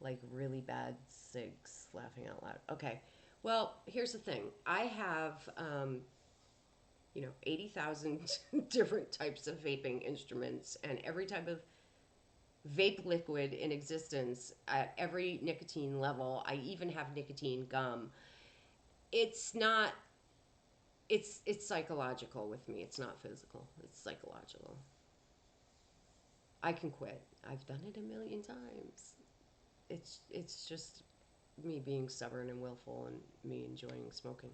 like really bad cigs, laughing out loud. Okay, well, here's the thing. I have, 80,000 different types of vaping instruments, and every type of vape liquid in existence at every nicotine level. I even have nicotine gum. It's not it's psychological with me. It's not physical. It's psychological. I can quit. I've done it a million times. It's just me being stubborn and willful and me enjoying smoking.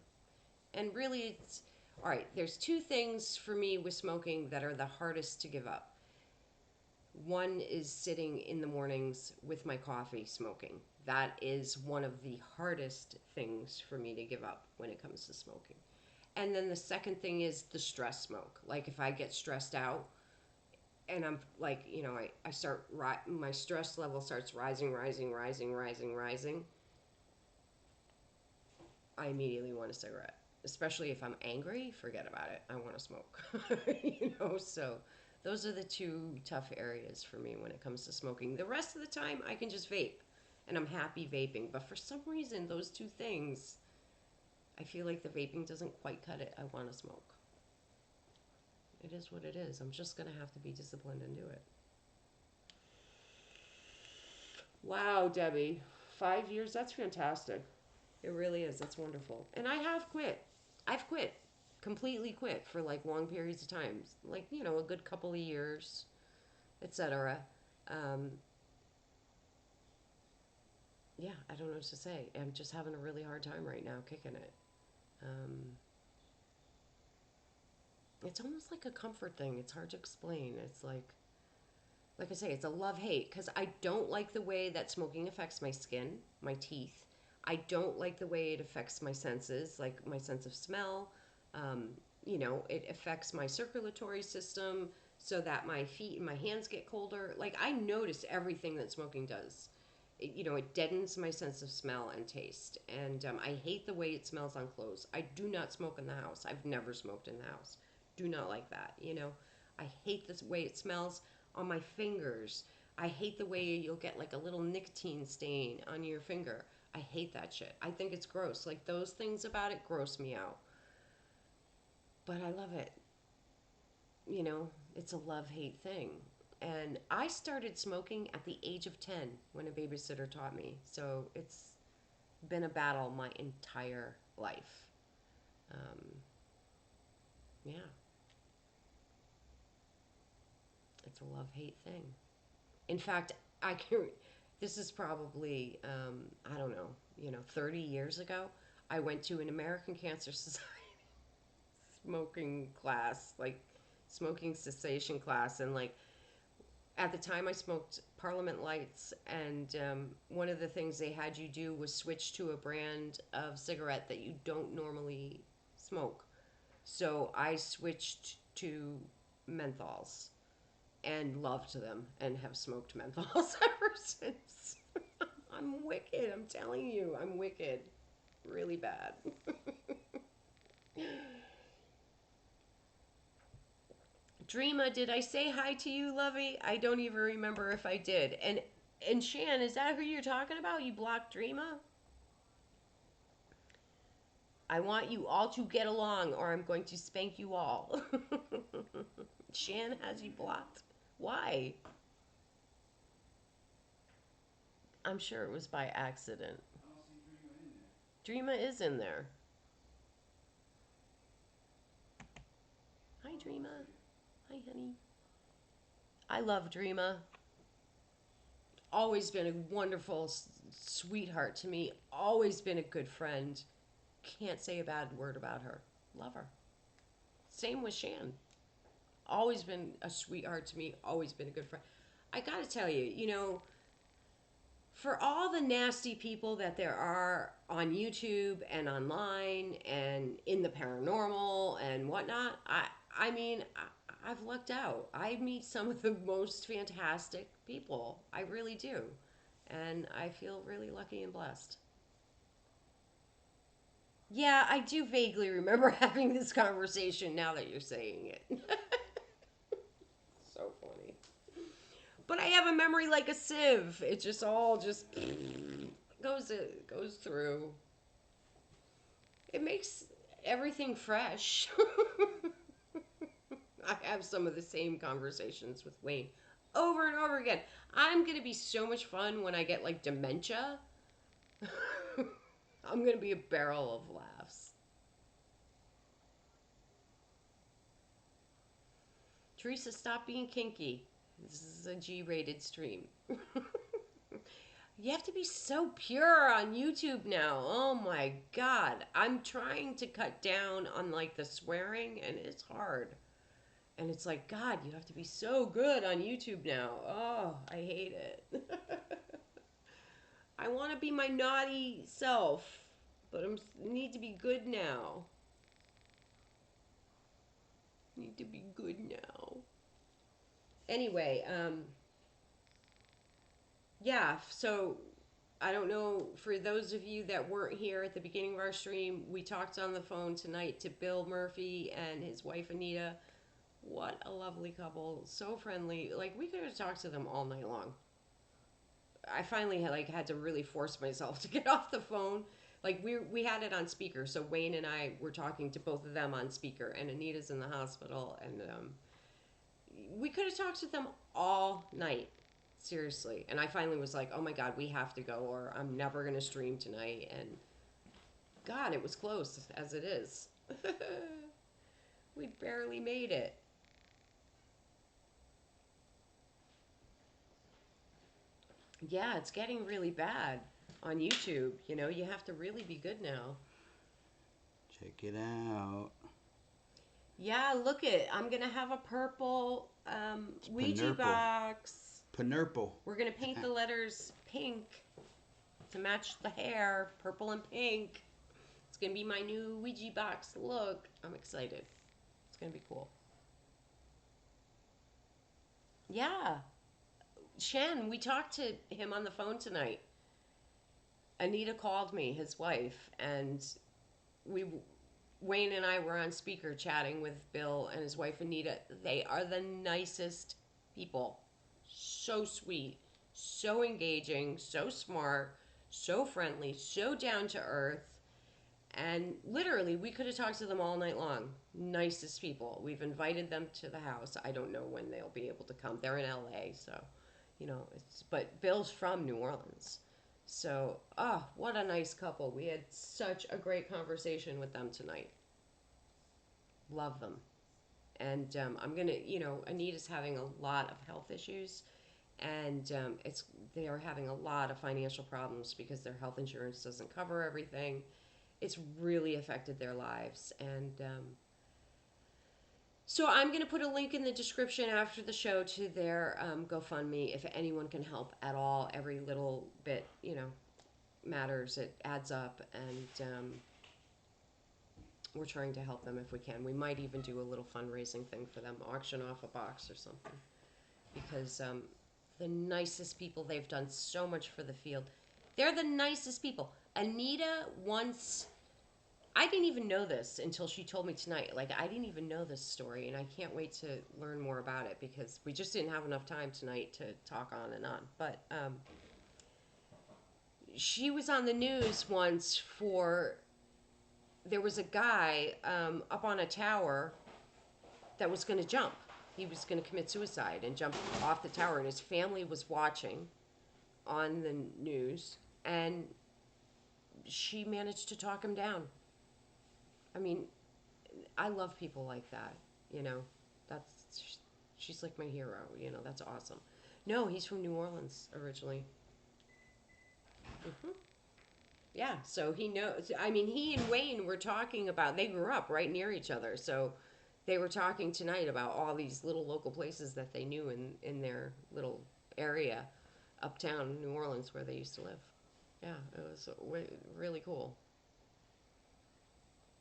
And really it's all right, there's 2 things for me with smoking that are the hardest to give up. One is sitting in the mornings with my coffee smoking. That is one of the hardest things for me to give up when it comes to smoking. And then the second thing is the stress smoke. Like if I get stressed out and I'm like, I start, my stress level starts rising, rising, rising, rising, rising. I immediately want a cigarette. Especially if I'm angry, forget about it. I want to smoke. So those are the two tough areas for me when it comes to smoking. The rest of the time, I can just vape, and I'm happy vaping. But for some reason, those two things, I feel like the vaping doesn't quite cut it. I want to smoke. It is what it is. I'm just going to have to be disciplined and do it. Wow, Debbie. 5 years? That's fantastic. It really is. That's wonderful. And I have quit. I've quit. Completely quit for like long periods of time. Like, a good couple of years, etc. Um, yeah, I don't know what to say. I'm just having a really hard time right now kicking it. Um, it's almost like a comfort thing. It's hard to explain. It's like I say, it's a love hate because I don't like the way that smoking affects my skin, my teeth. I don't like the way it affects my senses, like my sense of smell. Um, it affects my circulatory system so that my feet and my hands get colder. Like I notice everything that smoking does. It deadens my sense of smell and taste. And I hate the way it smells on clothes. I do not smoke in the house. I've never smoked in the house. Do not like that. I hate the way it smells on my fingers. I hate the way you'll get like a little nicotine stain on your finger. I hate that shit. I think it's gross. Like those things about it gross me out. But I love it. It's a love hate thing. And I started smoking at the age of 10 when a babysitter taught me. So it's been a battle my entire life. Um, yeah, it's a love hate thing. In fact, I can. This is probably I don't know, 30 years ago. I went to an American Cancer Society smoking class, like smoking cessation class, and like at the time I smoked Parliament Lights, and one of the things they had you do was switch to a brand of cigarette that you don't normally smoke. So I switched to menthols and loved them and have smoked menthols ever since. I'm wicked. I'm telling you, I'm wicked. Really bad. Dreama, did I say hi to you, Lovey? I don't even remember if I did. And Shan, is that who you're talking about? You blocked Dreama? I want you all to get along or I'm going to spank you all. Shan has you blocked. Why? I'm sure it was by accident. I don't see Dreamer in there. Dreama is in there. Hi, I don't Dreama. see it. Hi, honey. I love Dreama. Always been a wonderful sweetheart to me. Always been a good friend. Can't say a bad word about her. Love her. Same with Shan. Always been a sweetheart to me. Always been a good friend. I gotta tell you, for all the nasty people that there are on YouTube and online and in the paranormal and whatnot, I mean, I've lucked out. I meet some of the most fantastic people. I really do. And I feel really lucky and blessed. Yeah, I do vaguely remember having this conversation now that you're saying it. So funny. But I have a memory like a sieve. It just all just goes through. It makes everything fresh. I have some of the same conversations with Wayne over and over again. I'm gonna be so much fun when I get like dementia. I'm gonna be a barrel of laughs. Teresa, stop being kinky. This is a G-rated stream. You have to be so pure on YouTube now. Oh my god. I'm trying to cut down on like the swearing and it's hard. And it's like, God, you have to be so good on YouTube now. Oh, I hate it. I want to be my naughty self, but I need to be good now. Need to be good now. Anyway, yeah, so I don't know, for those of you that weren't here at the beginning of our stream, we talked on the phone tonight to Bill Murphy and his wife Anita. What a lovely couple, so friendly. Like, we could have talked to them all night long. I finally had to really force myself to get off the phone. Like, we had it on speaker, so Wayne and I were talking to both of them on speaker, and Anita's in the hospital, and we could have talked to them all night, seriously. And I finally was like, oh my God, we have to go, or I'm never gonna stream tonight. And God, it was close as it is. We barely made it. Yeah, it's getting really bad on YouTube. You know, you have to really be good now. Check it out. Yeah, look it. I'm gonna have a purple Ouija Panurple. box. Panurple. We're gonna paint the letters pink to match the hair, purple and pink. It's gonna be my new Ouija box look. I'm excited. It's gonna be cool. Yeah, Shan, we talked to him on the phone tonight. Anita called me, his wife, and we Wayne and I were on speaker chatting with Bill and his wife Anita. They are the nicest people. So sweet, so engaging, so smart, so friendly, so down to earth. And literally, we could have talked to them all night long. Nicest people. We've invited them to the house. I don't know when they'll be able to come. They're in LA, so, but Bill's from New Orleans. So, what a nice couple. We had such a great conversation with them tonight. Love them. And I'm going to, Anita's having a lot of health issues. And they are having a lot of financial problems because their health insurance doesn't cover everything. It's really affected their lives. And so I'm going to put a link in the description after the show to their GoFundMe if anyone can help at all. Every little bit, matters. It adds up. And we're trying to help them if we can. We might even do a little fundraising thing for them, auction off a box or something. Because the nicest people, they've done so much for the field. They're the nicest people. Anita once, I didn't even know this until she told me tonight. Like, I didn't even know this story, and I can't wait to learn more about it because we just didn't have enough time tonight to talk on and on. But she was on the news once there was a guy up on a tower that was going to jump. He was going to commit suicide and jump off the tower, and his family was watching on the news, and she managed to talk him down. I mean, I love people like that, she's like my hero, that's awesome. No, he's from New Orleans originally. hmm Yeah, so he knows. I mean, he and Wayne were talking about, they grew up right near each other, so they were talking tonight about all these little local places that they knew in their little area uptown New Orleans where they used to live. Yeah, it was really cool.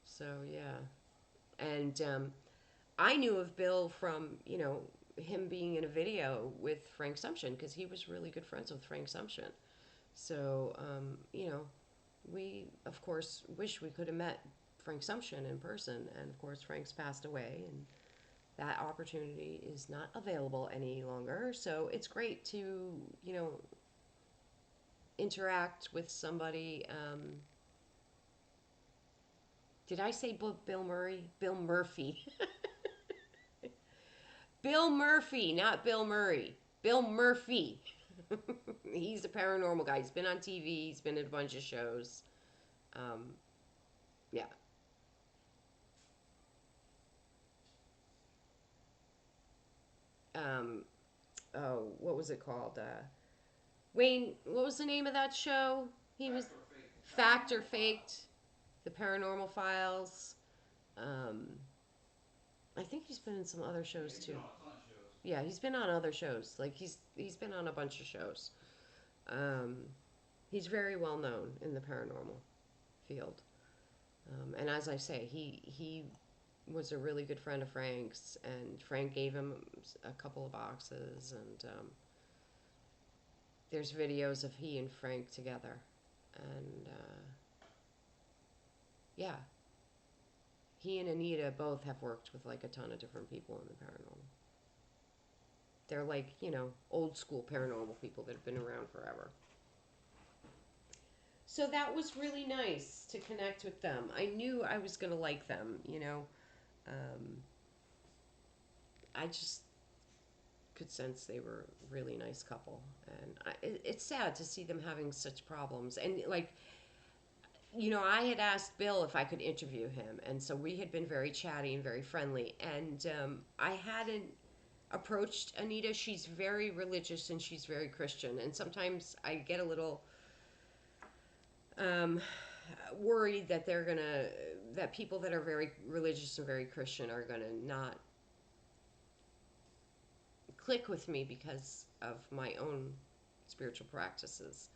So, yeah. And I knew of Bill from, him being in a video with Frank Sumption because he was really good friends with Frank Sumption. So, we, of course, wish we could have met Frank Sumption in person. And, of course, Frank's passed away, and that opportunity is not available any longer. So it's great to, interact with somebody. Did I say Bill Murray? Bill Murphy. Bill Murphy, not Bill Murray. Bill Murphy. He's a paranormal guy. He's been on TV. He's been in a bunch of shows. Um, yeah. Um, oh, what was it called? Wayne, what was the name of that show? He was Fact or Faked, The Paranormal Files. Um, I think he's been in some other Yeah, shows he's too. been on a ton of shows. Yeah, he's been on other shows. Like he's been on a bunch of shows. Um, he's very well known in the paranormal field. And as I say, he was a really good friend of Frank's, and Frank gave him a couple of boxes, and there's videos of he and Frank together, and yeah, he and Anita both have worked with like a ton of different people in the paranormal. They're like, old school paranormal people that have been around forever. So that was really nice to connect with them. I knew I was going to like them. Um, I just could sense they were a really nice couple. And it's sad to see them having such problems. And, like, I had asked Bill if I could interview him. And so we had been very chatty and very friendly. And I hadn't approached Anita. She's very religious and she's very Christian. And sometimes I get a little um, worried that that people that are very religious and very Christian are gonna not click with me because of my own spiritual practices.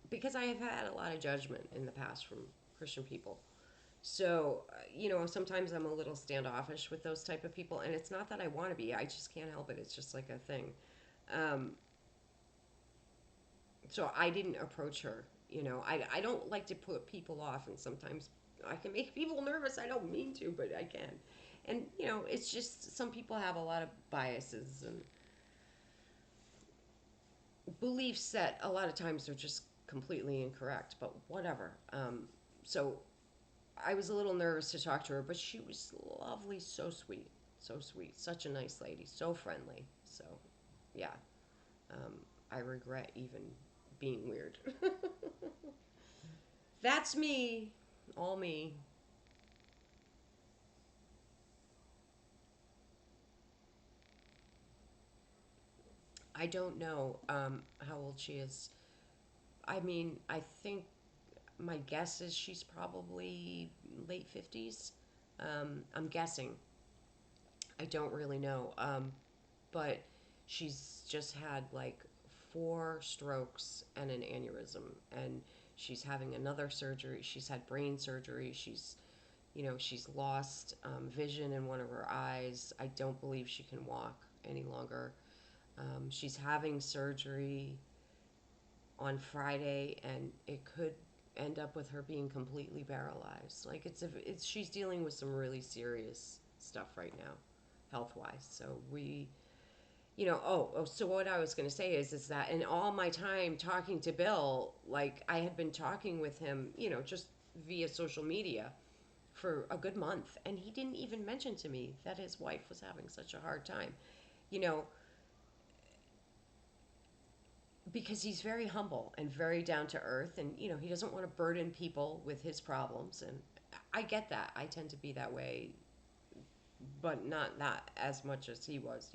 Because I have had a lot of judgment in the past from Christian people. So, sometimes I'm a little standoffish with those type of people, and it's not that I want to be. I just can't help it. It's just like a thing. Um, so I didn't approach her. I don't like to put people off, and sometimes I can make people nervous. I don't mean to, but I can. And it's just some people have a lot of biases and beliefs that a lot of times are just completely incorrect. But whatever. So I was a little nervous to talk to her, but she was lovely, so sweet, such a nice lady, so friendly. So yeah, um, I regret even being weird. That's me, all me. I don't know how old she is. I mean, I think my guess is she's probably late 50s. I'm guessing. I don't really know. But she's just had like 4 strokes and an aneurysm. And she's having another surgery. She's had brain surgery. She's lost vision in one of her eyes. I don't believe she can walk any longer. She's having surgery on Friday, and it could end up with her being completely paralyzed. Like she's dealing with some really serious stuff right now, health wise. So so what I was going to say is that in all my time talking to Bill, like I had been talking with him, just via social media for a good month, and he didn't even mention to me that his wife was having such a hard time. You know, because he's very humble and very down to earth, and he doesn't want to burden people with his problems, and I get that. I tend to be that way, but not as much as he was.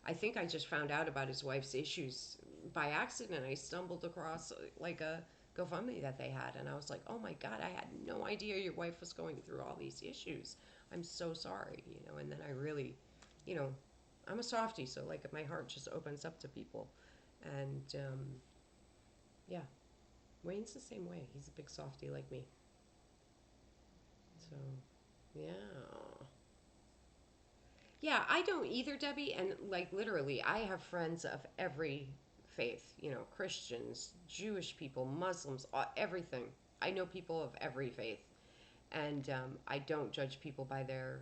I think I just found out about his wife's issues by accident. I stumbled across like a GoFundMe that they had, and I was like, oh my god, I had no idea your wife was going through all these issues. I'm so sorry. And then I really, you know I'm a softie, so like my heart just opens up to people. And yeah, Wayne's the same way. He's a big softie like me. So yeah. Yeah, I don't either, Debbie. And like literally, I have friends of every faith, Christians, Jewish people, Muslims, everything. I know people of every faith. And I don't judge people by their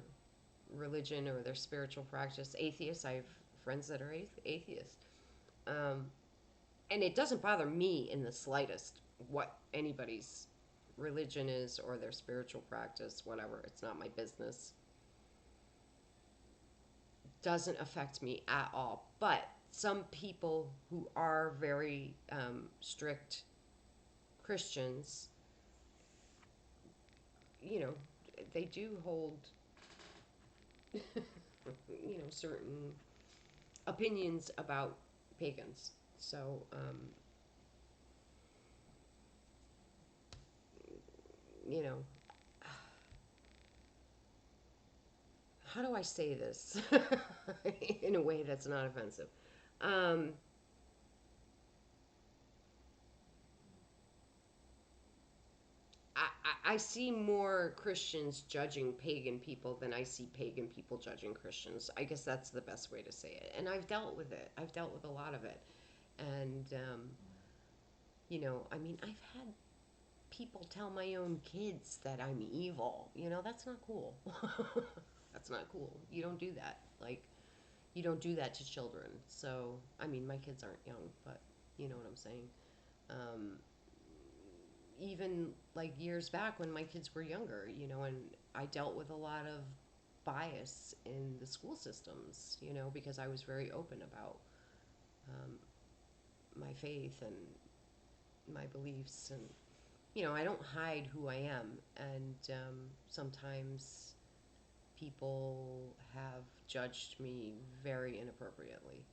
religion or their spiritual practice. Atheists, I have friends that are atheists. Um, and it doesn't bother me in the slightest what anybody's religion is or their spiritual practice, whatever. It's not my business. Doesn't affect me at all. But some people who are very strict Christians, you know, they do hold, certain opinions about pagans. So, you know, how do I say this in a way that's not offensive? Um, I see more Christians judging pagan people than I see pagan people judging Christians. I guess that's the best way to say it. And I've dealt with it. I've dealt with a lot of it. And, I mean, I've had people tell my own kids that I'm evil. That's not cool. That's not cool. You don't do that. Like, you don't do that to children. So, I mean, my kids aren't young, but you know what I'm saying. Um, Even like years back when my kids were younger, and I dealt with a lot of bias in the school systems, because I was very open about um, my faith and my beliefs. And, I don't hide who I am. And sometimes people have judged me very inappropriately.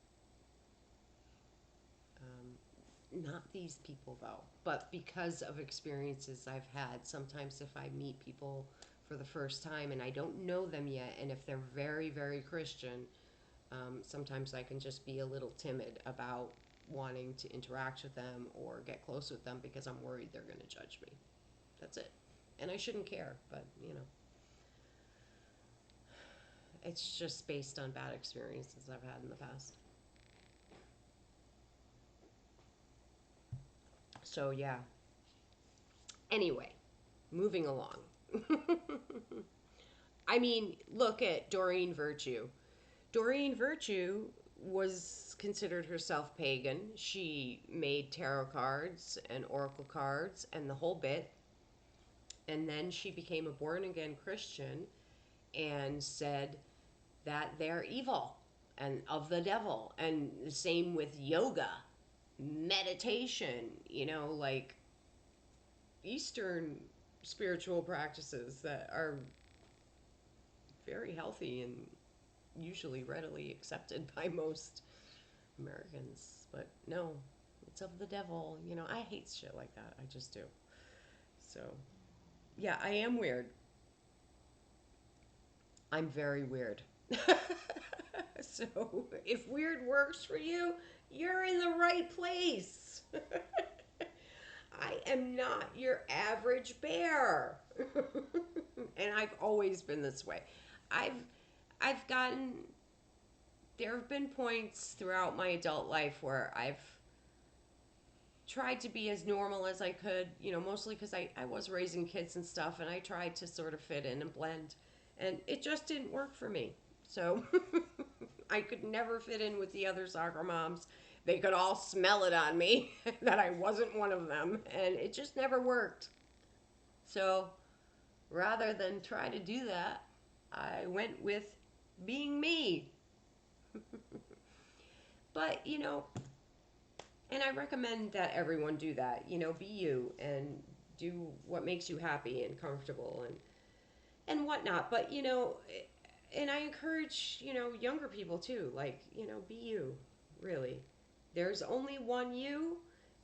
Not these people, though, but because of experiences I've had. Sometimes, if I meet people for the first time and I don't know them yet, and if they're very, very Christian, sometimes I can just be a little timid about wanting to interact with them or get close with them because I'm worried they're going to judge me. That's it. And I shouldn't care, but, it's just based on bad experiences I've had in the past. So, yeah. Anyway, moving along. I mean, look at Doreen Virtue. Doreen Virtue was considered herself pagan. She made tarot cards and oracle cards and the whole bit. And then she became a born again Christian and said that they're evil and of the devil. And the same with yoga, meditation, like Eastern spiritual practices that are very healthy and usually readily accepted by most Americans. But no, it's of the devil. I hate shit like that. I just do. So, yeah, I am weird. I'm very weird. So, if weird works for you, you're in the right place. I am not your average bear. And I've always been this way. I've I've gotten there have been points throughout my adult life where I've tried to be as normal as I could, mostly because I was raising kids and stuff, and I tried to sort of fit in and blend. And it just didn't work for me. So I could never fit in with the other soccer moms. They could all smell it on me that I wasn't one of them, and it just never worked. So rather than try to do that, I went with being me. But, and I recommend that everyone do that. Be you and do what makes you happy and comfortable and whatnot. But and I encourage younger people too. Like be you, really. There's only one you,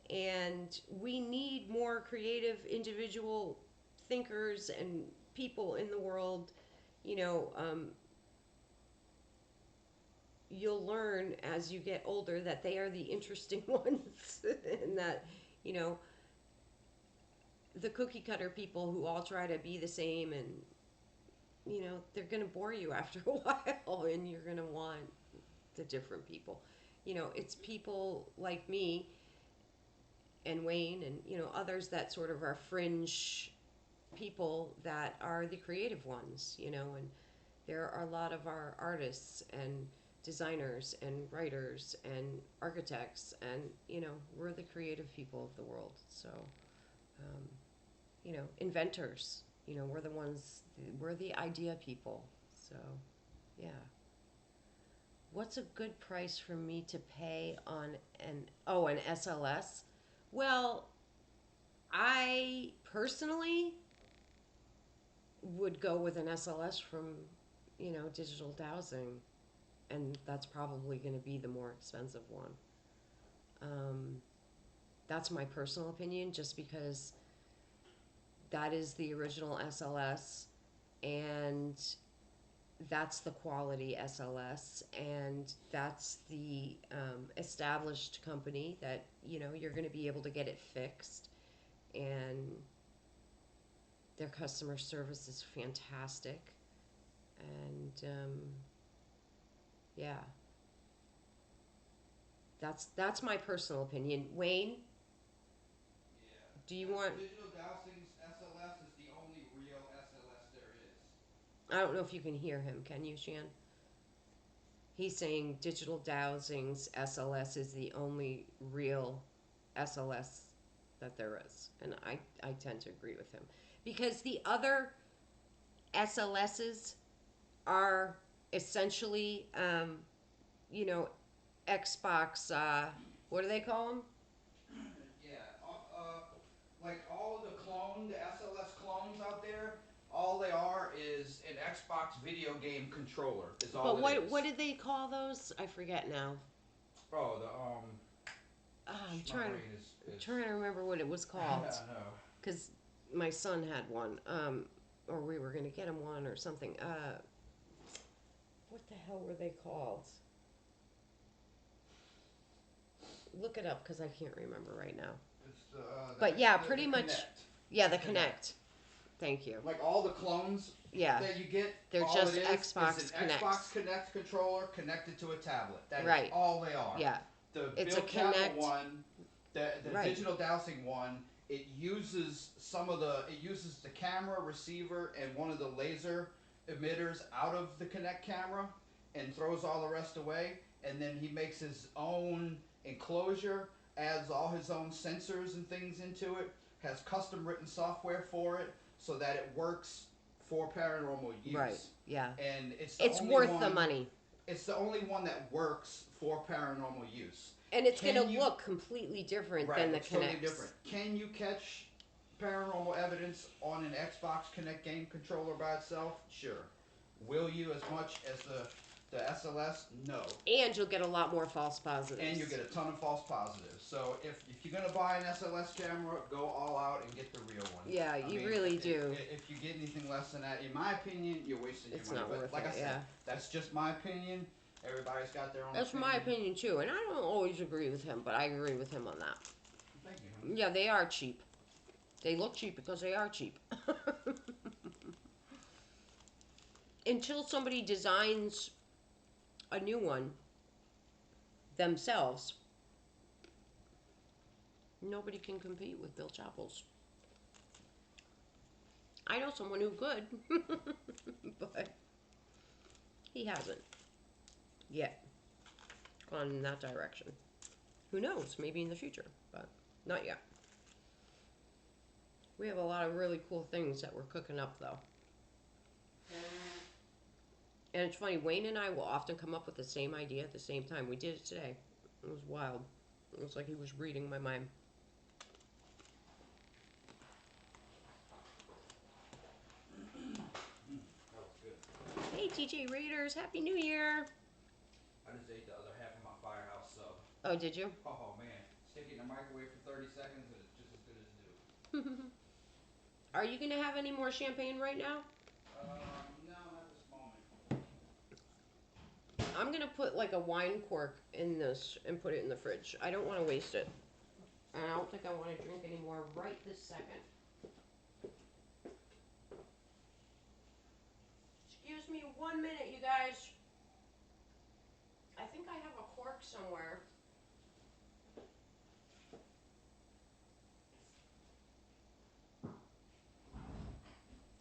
and we need more creative individual thinkers and people in the world. You know, um, you'll learn as you get older that they are the interesting ones, and that you know the cookie cutter people who all try to be the same, and they're going to bore you after a while, and you're going to want the different people. It's people like me and Wayne and others that sort of are fringe people that are the creative ones, and there are a lot of our artists and designers and writers and architects, and we're the creative people of the world. So um, inventors, we're the idea people. So yeah. What's a good price for me to pay on an SLS? Well, I personally would go with an SLS from digital dowsing, and that's probably going to be the more expensive one. um, that's my personal opinion, just because that is the original SLS, and that's the quality SLS, and that's the established company that you're going to be able to get it fixed, and their customer service is fantastic, and yeah, that's my personal opinion. Wayne, Yeah. do you want? Digital Dowsing's SLS is the only real SLS there is. I don't know if you can hear him. Can you, Shan? He's saying Digital Dowsing's SLS is the only real SLS that there is. And I tend to agree with him. Because the other SLSs are essentially, you know, Xbox, what do they call them? Yeah. Like all the the SLS clones out there, all they are is an Xbox video game controller. Is all But it what is. did they call those? I forget now. Oh, I'm my brain is. trying to remember what it was called. I know. Because my son had one, or we were going to get him one or something. What the hell were they called? Look it up because I can't remember right now. It's But yeah, pretty the much. Connect. Yeah, the Connect. Thank you. Like all the clones Yeah, that you get, they're all just it Xbox is an Connects. Xbox Connect controller connected to a tablet. That is Right. all they are. Yeah, The it's a Bill Campbell Connect. one, the Right. digital dowsing one, it uses the camera receiver and one of the laser emitters out of the Connect camera and throws all the rest away, and then he makes his own enclosure, adds all his own sensors and things into it, has custom written software for it so that it works for paranormal use. Right. Yeah. And It's worth the money. It's the only one that works for paranormal use. And it's going to look completely different than the It's Connects. totally different. Can you catch paranormal evidence on an Xbox Connect game controller by itself? Sure. Will you as much as the SLS? No. And you'll get a lot more false positives. And you'll get a ton of false positives. So if you're going to buy an SLS camera, go all out and get the real one. Yeah, you really do. If you get anything less than that, in my opinion, you're wasting your money. It's not worth like it, I said, yeah. That's just my opinion. Everybody's got their own That's opinion. my opinion too, and I don't always agree with him, but I agree with him on that. Thank you, honey. Yeah, they are cheap. They look cheap because they are cheap. Until somebody designs a new one themselves, nobody can compete with Bill Chappell's. I know someone who could, but he hasn't yet gone in that direction. Who knows? Maybe in the future, but not yet. We have a lot of really cool things that we're cooking up, though. And it's funny, Wayne and I will often come up with the same idea at the same time. We did it today. It was wild. It was like he was reading my mind. That was good. Hey, TJ Raiders, Happy New Year! I just ate the other half of my Firehouse sub. Oh, did you? Oh man, stick it in the microwave for 30 seconds and it's just as good as new. Are you gonna have any more champagne right now? No, not this moment. I'm gonna put like a wine cork in this and put it in the fridge. I don't want to waste it. And I don't think I want to drink any more right this second. Excuse me 1 minute, you guys. I think I have a cork somewhere.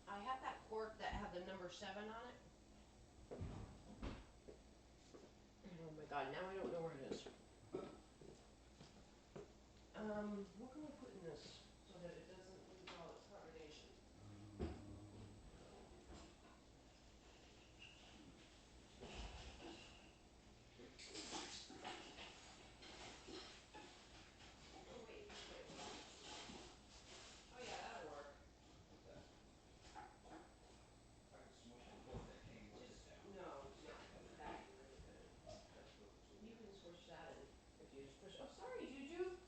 I have that cork that had the number 7 on it. Oh my god, now I don't know where it is. What can we put in this so that it doesn't lose all its carbonation? Oh wait, wait. Oh yeah, that'll work. What's that? If I could smush the cork that came with it Just, down. no, that really couldn't. That's a little too. You can squish that in if you squish. Oh, sorry, Juju.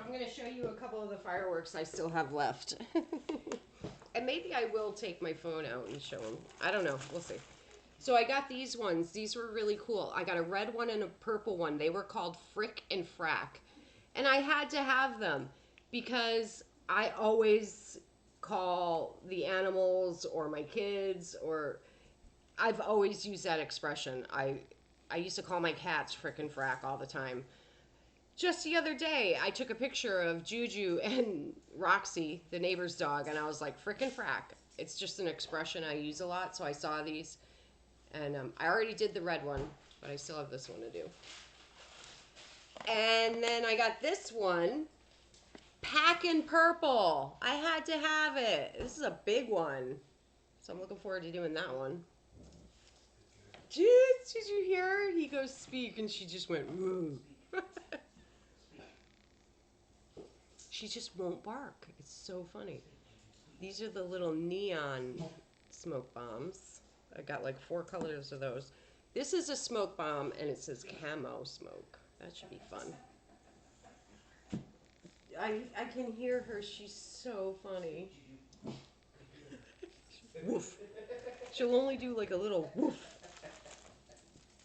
I'm going to show you a couple of the fireworks I still have left. And maybe I will take my phone out and show them. I don't know. We'll see. So I got these ones. These were really cool. I got a red one and a purple one. They were called Frick and Frack. And I had to have them because I always call the animals or my kids, or I've always used that expression. I used to call my cats Frick and Frack all the time. Just the other day, I took a picture of Juju and Roxy, the neighbor's dog, and I was like, Frick and Frack. It's just an expression I use a lot, so I saw these. And I already did the red one, but I still have this one to do. And then I got this one, Packin' Purple. I had to have it. This is a big one. So I'm looking forward to doing that one. Did you hear her? He goes, speak, and she just went, woo. She just won't bark. It's so funny. These are the little neon smoke bombs. I got like 4 colors of those. This is a smoke bomb, and it says camo smoke. That should be fun. I can hear her. She's so funny. Woof. She'll only do like a little woof.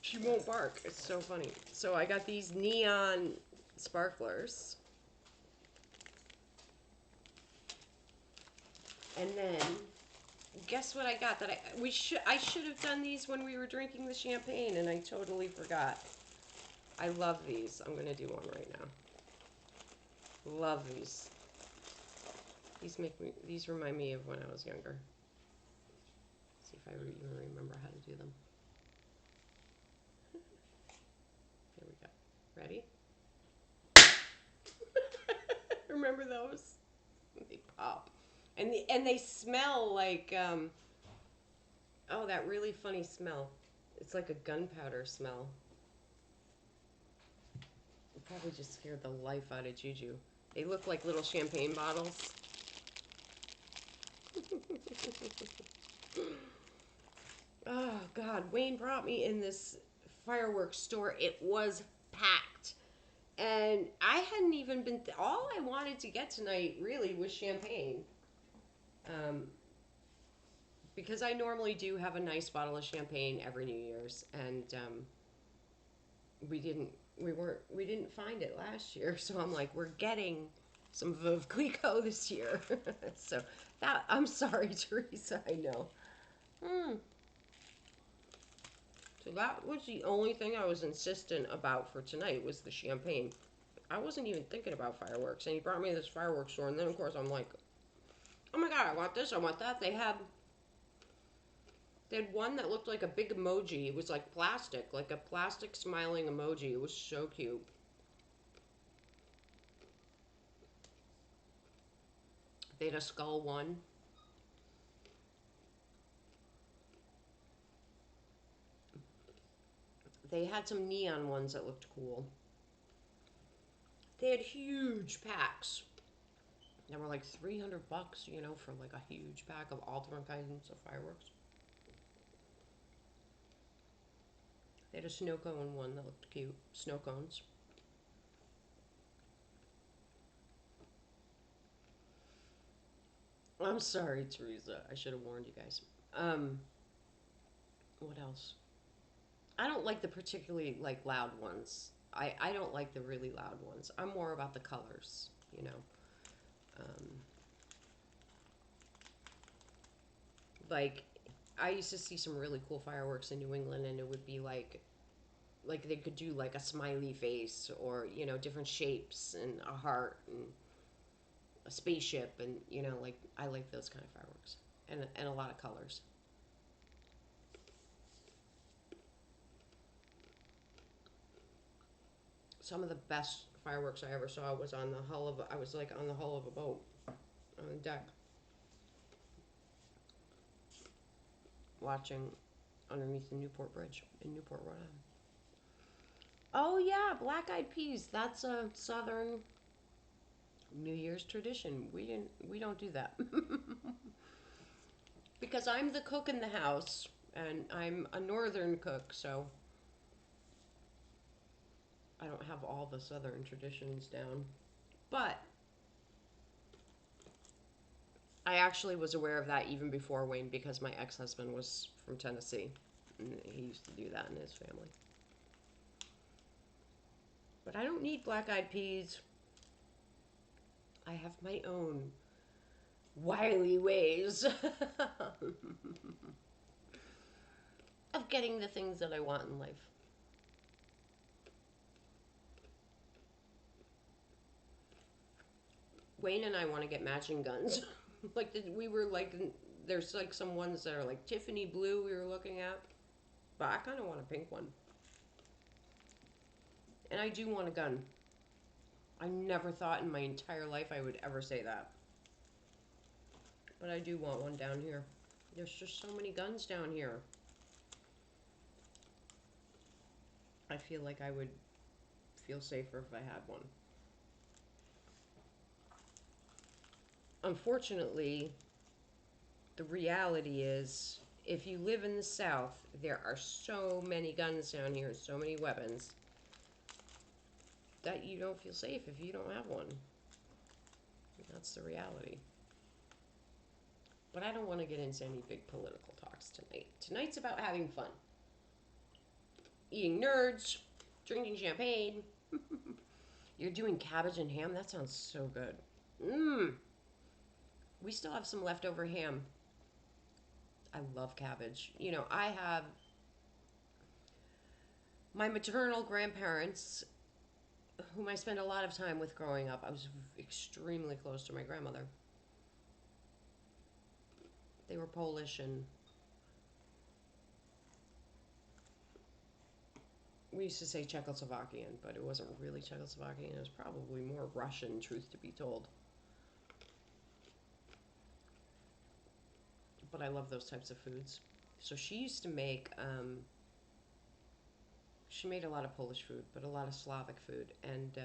She won't bark. It's so funny. So I got these neon sparklers. And then guess what I got? I should have done these when we were drinking the champagne, and I totally forgot. I love these. I'm gonna do one right now. Love these. These remind me of when I was younger. See if I even remember how to do them. Here we go. Ready? Remember those? They pop. And they smell like oh, that really funny smell. It's like a gunpowder smell. It probably just scared the life out of Juju. They look like little champagne bottles. Oh God, Wayne brought me in this fireworks store. It was packed. And I hadn't even been, all I wanted to get tonight really was champagne. Because I normally do have a nice bottle of champagne every New Year's, and we didn't find it last year, so I'm like, we're getting some Veuve Clicquot this year. So that, I'm sorry, Teresa, I know. So that was the only thing I was insistent about for tonight was the champagne. I wasn't even thinking about fireworks, and he brought me to this fireworks store, and then of course I'm like, oh my God, I want this, I want that. They had one that looked like a big emoji. It was like plastic, like a plastic smiling emoji. It was so cute. They had a skull one. They had some neon ones that looked cool. They had huge packs. They were like $300, you know, for like a huge pack of all different kinds of fireworks. They had a snow cone one that looked cute. Snow cones. I'm sorry, Teresa. I should have warned you guys. What else? I don't like the particularly like loud ones. I don't like the really loud ones. I'm more about the colors, you know. Like I used to see some really cool fireworks in New England, and it would be like they could do like a smiley face, or you know, different shapes and a heart and a spaceship, and you know, like I like those kind of fireworks, and a lot of colors. Some of the best fireworks I ever saw was on the hull of I was like on the hull of a boat on the deck watching underneath the Newport Bridge in Newport, Rhode Island. Oh yeah, black eyed peas. That's a southern New Year's tradition. We don't do that. Because I'm the cook in the house, and I'm a northern cook, so I don't have all the southern traditions down. But I actually was aware of that even before Wayne because my ex-husband was from Tennessee. And he used to do that in his family. But I don't need black-eyed peas. I have my own wily ways of getting the things that I want in life. Wayne and I want to get matching guns. We were like, there's like some ones that are like Tiffany blue we were looking at, but I kind of want a pink one. And I do want a gun. I never thought in my entire life I would ever say that. But I do want one down here. There's just so many guns down here. I feel like I would feel safer if I had one. Unfortunately, the reality is if you live in the South, there are so many guns down here, so many weapons, that you don't feel safe if you don't have one. That's the reality. But I don't want to get into any big political talks tonight. Tonight's about having fun. Eating nerds, drinking champagne. You're doing cabbage and ham? That sounds so good. Mmm. We still have some leftover ham. I love cabbage. You know, I have my maternal grandparents, whom I spent a lot of time with growing up. I was extremely close to my grandmother. They were Polish, and we used to say Czechoslovakian, but it wasn't really Czechoslovakian. It was probably more Russian, truth to be told. But I love those types of foods. So she used to make, she made a lot of Polish food, but a lot of Slavic food. And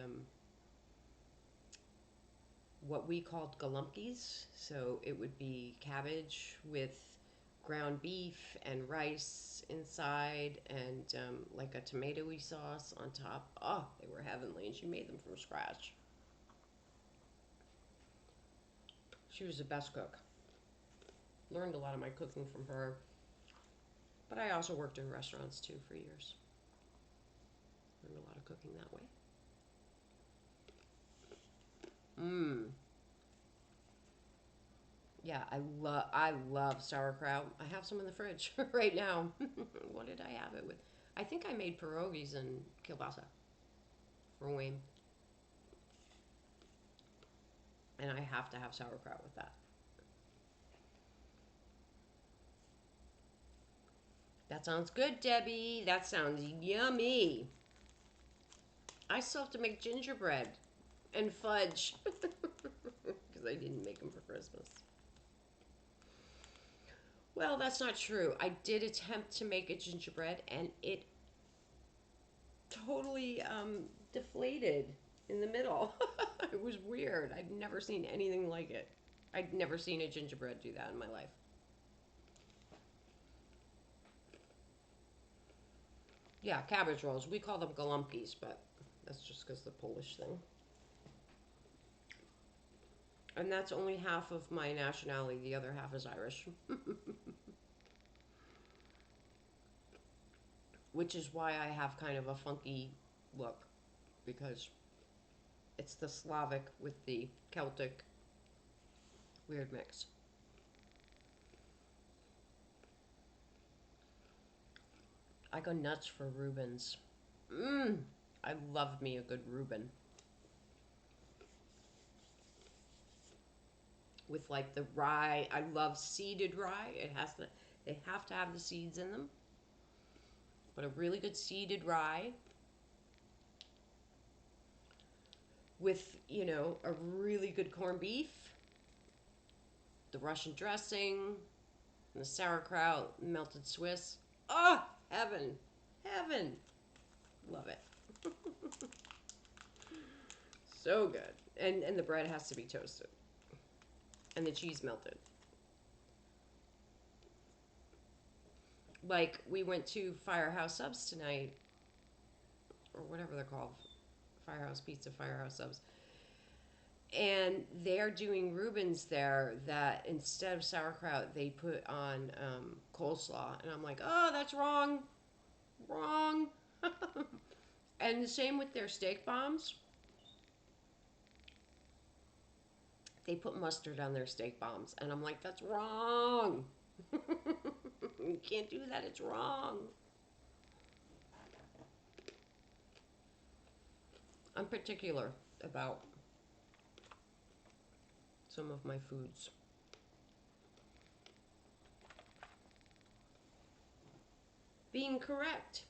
what we called galumpkies. So it would be cabbage with ground beef and rice inside and like a tomatoey sauce on top. Oh, they were heavenly, and she made them from scratch. She was the best cook. Learned a lot of my cooking from her. But I also worked in restaurants too for years. Learned a lot of cooking that way. Mmm. Yeah, I love sauerkraut. I have some in the fridge right now. What did I have it with? I think I made pierogies and kielbasa for Wayne. And I have to have sauerkraut with that. That sounds good, Debbie. That sounds yummy. I still have to make gingerbread and fudge because I didn't make them for Christmas. Well, that's not true. I did attempt to make a gingerbread and it totally deflated in the middle. It was weird. I'd never seen anything like it. I'd never seen a gingerbread do that in my life. Yeah, cabbage rolls. We call them galumpkies, but that's just because the Polish thing. And that's only half of my nationality. The other half is Irish. Which is why I have kind of a funky look. Because it's the Slavic with the Celtic weird mix. I go nuts for Reubens. Mmm. I love me a good Reuben. With like the rye. I love seeded rye. They have to have the seeds in them. But a really good seeded rye with, a really good corned beef, the Russian dressing, and the sauerkraut, melted Swiss. Oh, heaven. Heaven. Love it. So good. And the bread has to be toasted. And the cheese melted. Like, we went to Firehouse Subs tonight, or whatever they're called. Firehouse Pizza, Firehouse Subs. And they're doing Reubens there that instead of sauerkraut, they put on coleslaw. And I'm like, oh, that's wrong. Wrong. And the same with their steak bombs. They put mustard on their steak bombs. And I'm like, that's wrong. You can't do that. It's wrong. I'm particular about some of my foods. Being correct.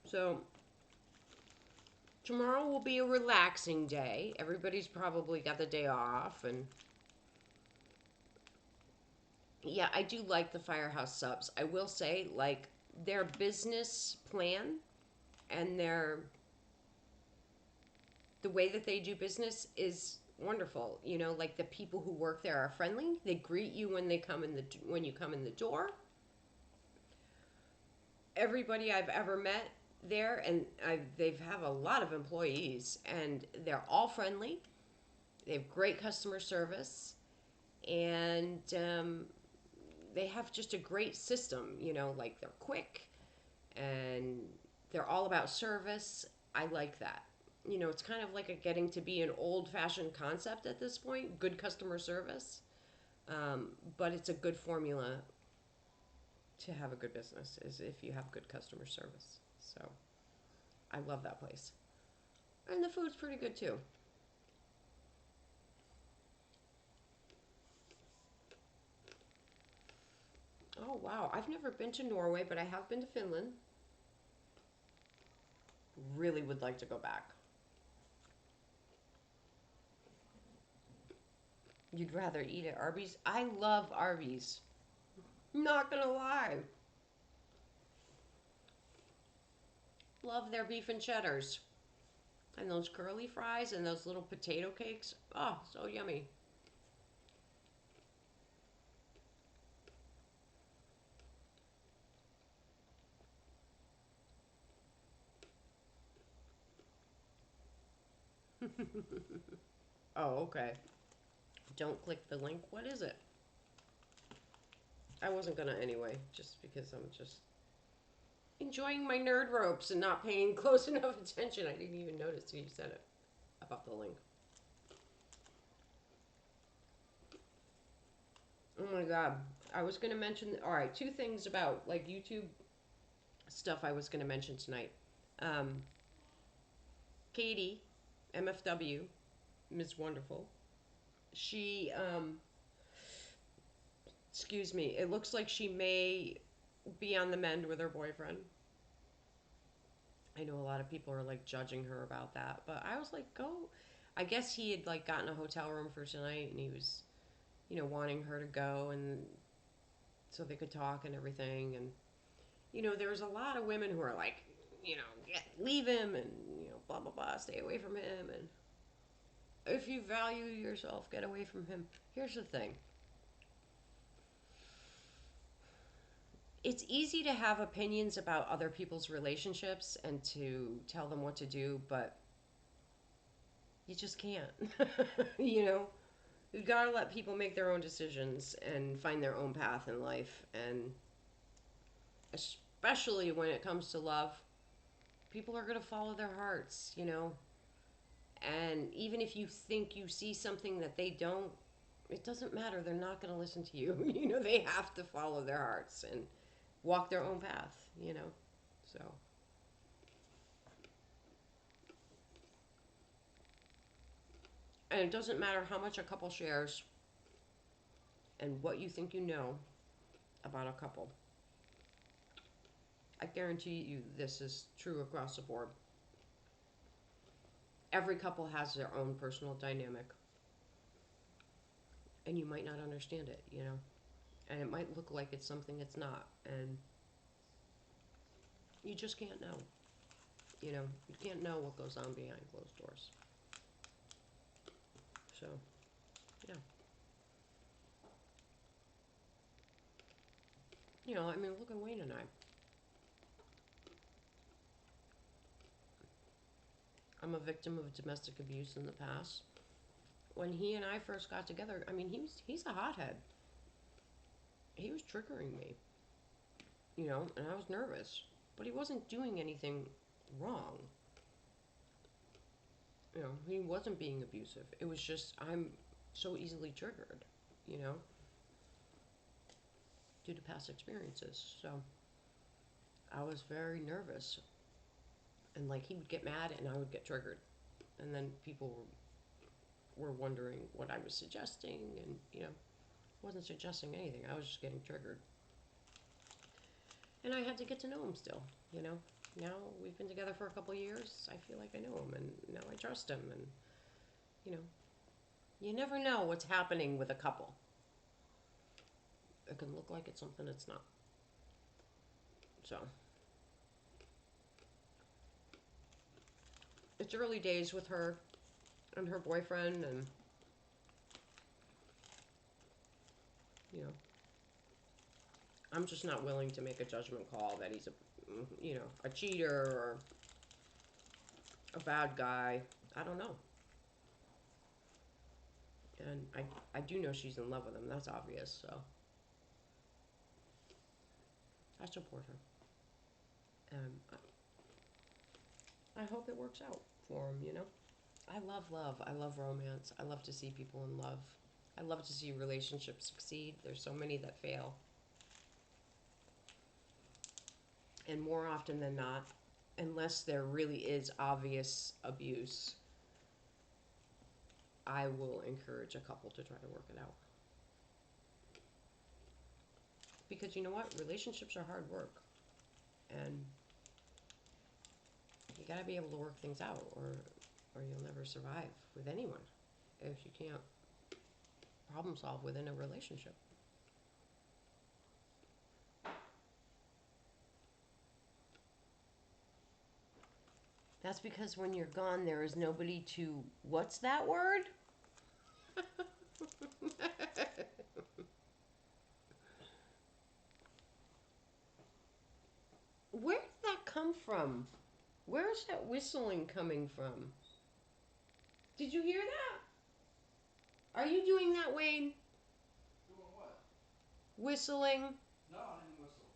So, tomorrow will be a relaxing day. Everybody's probably got the day off. And yeah, I do like the Firehouse subs. I will say, like, their business plan and the way that they do business is wonderful. You know, like the people who work there are friendly. They greet you when you come in the door. Everybody I've ever met there, and they've have a lot of employees, and they're all friendly. They have great customer service, and they have just a great system. You know, like they're quick, and they're all about service. I like that. You know, it's kind of like getting to be an old-fashioned concept at this point. Good customer service, but it's a good formula to have a good business. Is if you have good customer service. So I love that place, and the food's pretty good too. Oh wow, I've never been to Norway, but I have been to Finland. Really would like to go back. You'd rather eat at Arby's? I love Arby's. Not gonna lie. Love their beef and cheddars. And those curly fries and those little potato cakes. Oh, so yummy. Oh, okay. Don't click the link. What is it? I wasn't gonna anyway, just because I'm just enjoying my nerd ropes and not paying close enough attention. I didn't even notice you said it about the link. Oh my god. I was gonna mention, alright, two things about like YouTube stuff I was gonna mention tonight. Um, Katie, MFW, Ms. Wonderful. She, excuse me, it looks like she may be on the mend with her boyfriend. I know a lot of people are like judging her about that, but I was like, go. I guess he had like gotten a hotel room for tonight and he was, wanting her to go and so they could talk and everything. And, there's a lot of women who are like, leave him and, blah, blah, blah, stay away from him. And if you value yourself, get away from him. Here's the thing. It's easy to have opinions about other people's relationships and to tell them what to do, but you just can't. you know, you gotta let people make their own decisions and find their own path in life. And especially when it comes to love, people are gonna follow their hearts. And even if you think you see something that they don't, it doesn't matter. They're not gonna listen to you. They have to follow their hearts and walk their own path. So, and it doesn't matter how much a couple shares and what you think you know about a couple. I guarantee you this is true across the board. Every couple has their own personal dynamic, and you might not understand it. And it might look like it's something it's not, and you just can't know. You can't know what goes on behind closed doors. So, yeah. I mean, look at Wayne and I. I'm a victim of domestic abuse in the past. When he and I first got together, I mean, he's a hothead. He was triggering me, and I was nervous, but he wasn't doing anything wrong. He wasn't being abusive. It was just I'm so easily triggered, you know, due to past experiences. So I was very nervous, and like he would get mad, and I would get triggered, and then people were wondering what I was suggesting, and I wasn't suggesting anything. I was just getting triggered, and I had to get to know him still. Now we've been together for a couple years. I feel like I know him, and now I trust him, and you know, you never know what's happening with a couple. It can look like it's something it's not. So it's early days with her and her boyfriend, and you know, I'm just not willing to make a judgment call that he's a cheater or a bad guy. I don't know. And I do know she's in love with him. That's obvious. So I support her. And I hope it works out for him. I love love. I love romance. I love to see people in love. I love to see relationships succeed. There's so many that fail. And more often than not, unless there really is obvious abuse, I will encourage a couple to try to work it out. Because you know what? Relationships are hard work. And you gotta be able to work things out, or you'll never survive with anyone if you can't problem solve within a relationship. That's because when you're gone, there is nobody to. What's that word? Where did that come from? Where's that whistling coming from? Did you hear that? Are you doing that, Wayne? Doing what? Whistling? No, I didn't whistle.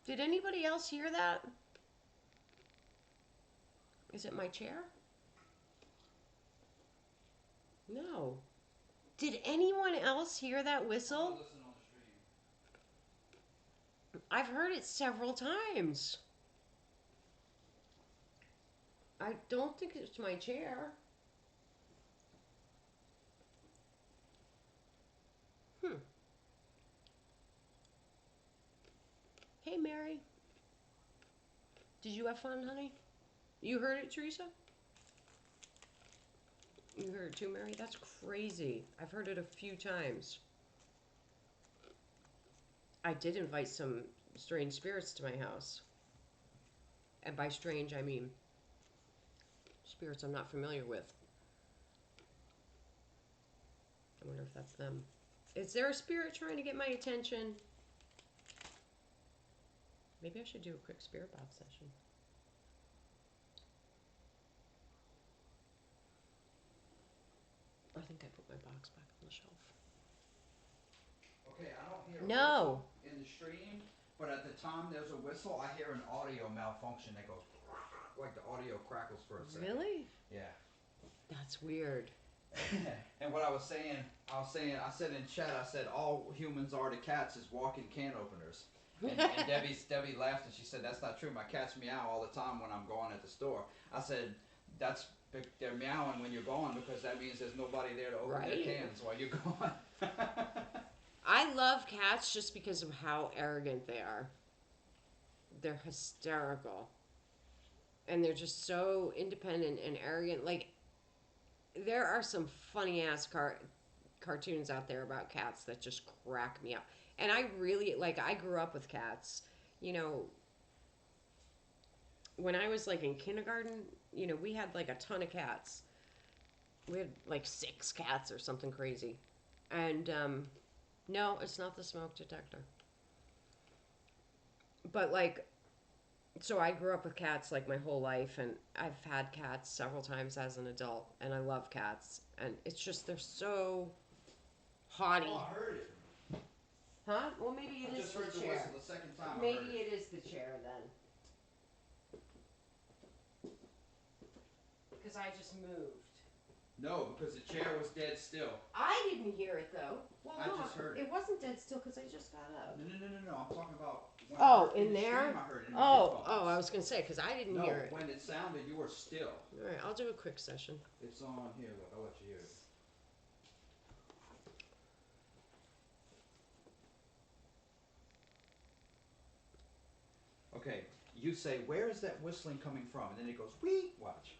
Did anybody else hear that? Is it my chair? No. Did anyone else hear that I'm whistle? gonna listen on the stream. I've heard it several times. I don't think it's my chair. Hmm. Hey, Mary. Did you have fun, honey? You heard it, Teresa? You heard it too, Mary? That's crazy. I've heard it a few times. I did invite some strange spirits to my house. And by strange, I mean spirits I'm not familiar with. I wonder if that's them. Is there a spirit trying to get my attention? Maybe I should do a quick spirit box session. I think I put my box back on the shelf. Okay, I don't hear a No. whistle in the stream, but at the time there's a whistle, I hear an audio malfunction that goes like the audio crackles for a second. Really? Yeah. That's weird. And what I said in chat, I said all humans are to cats is walking can openers. And Debbie laughed and she said, "That's not true. My cats meow all the time when I'm gone at the store." I said, they're meowing when you're gone because that means there's nobody there to open their cans while you're gone." I love cats just because of how arrogant they are. They're hysterical. And they're just so independent and arrogant. Like, there are some funny ass cartoons out there about cats that just crack me up. And I really, like, I grew up with cats. You know, when I was like in kindergarten, we had like a ton of cats. We had like 6 cats or something crazy. And no, it's not the smoke detector. But like So I grew up with cats like my whole life, and I've had cats several times as an adult, and I love cats. And it's just they're so haughty. Oh, I heard it. Huh? Well, maybe I it is just the heard the chair. whistle the second time I heard Maybe it. it is the chair then. Because I just moved. No, because the chair was dead still. I didn't hear it though. Well, I no, just heard it. it wasn't dead still because I just got up. No. I'm talking about when Oh, I heard in the there? stream, I heard it in the Oh, headphones. I was gonna say because I didn't hear it. No, when it sounded, you were still. All right, I'll do a quick session. It's on here. Look, I'll let you hear it. Okay, you say, where is that whistling coming from? And then it goes, wee. Watch.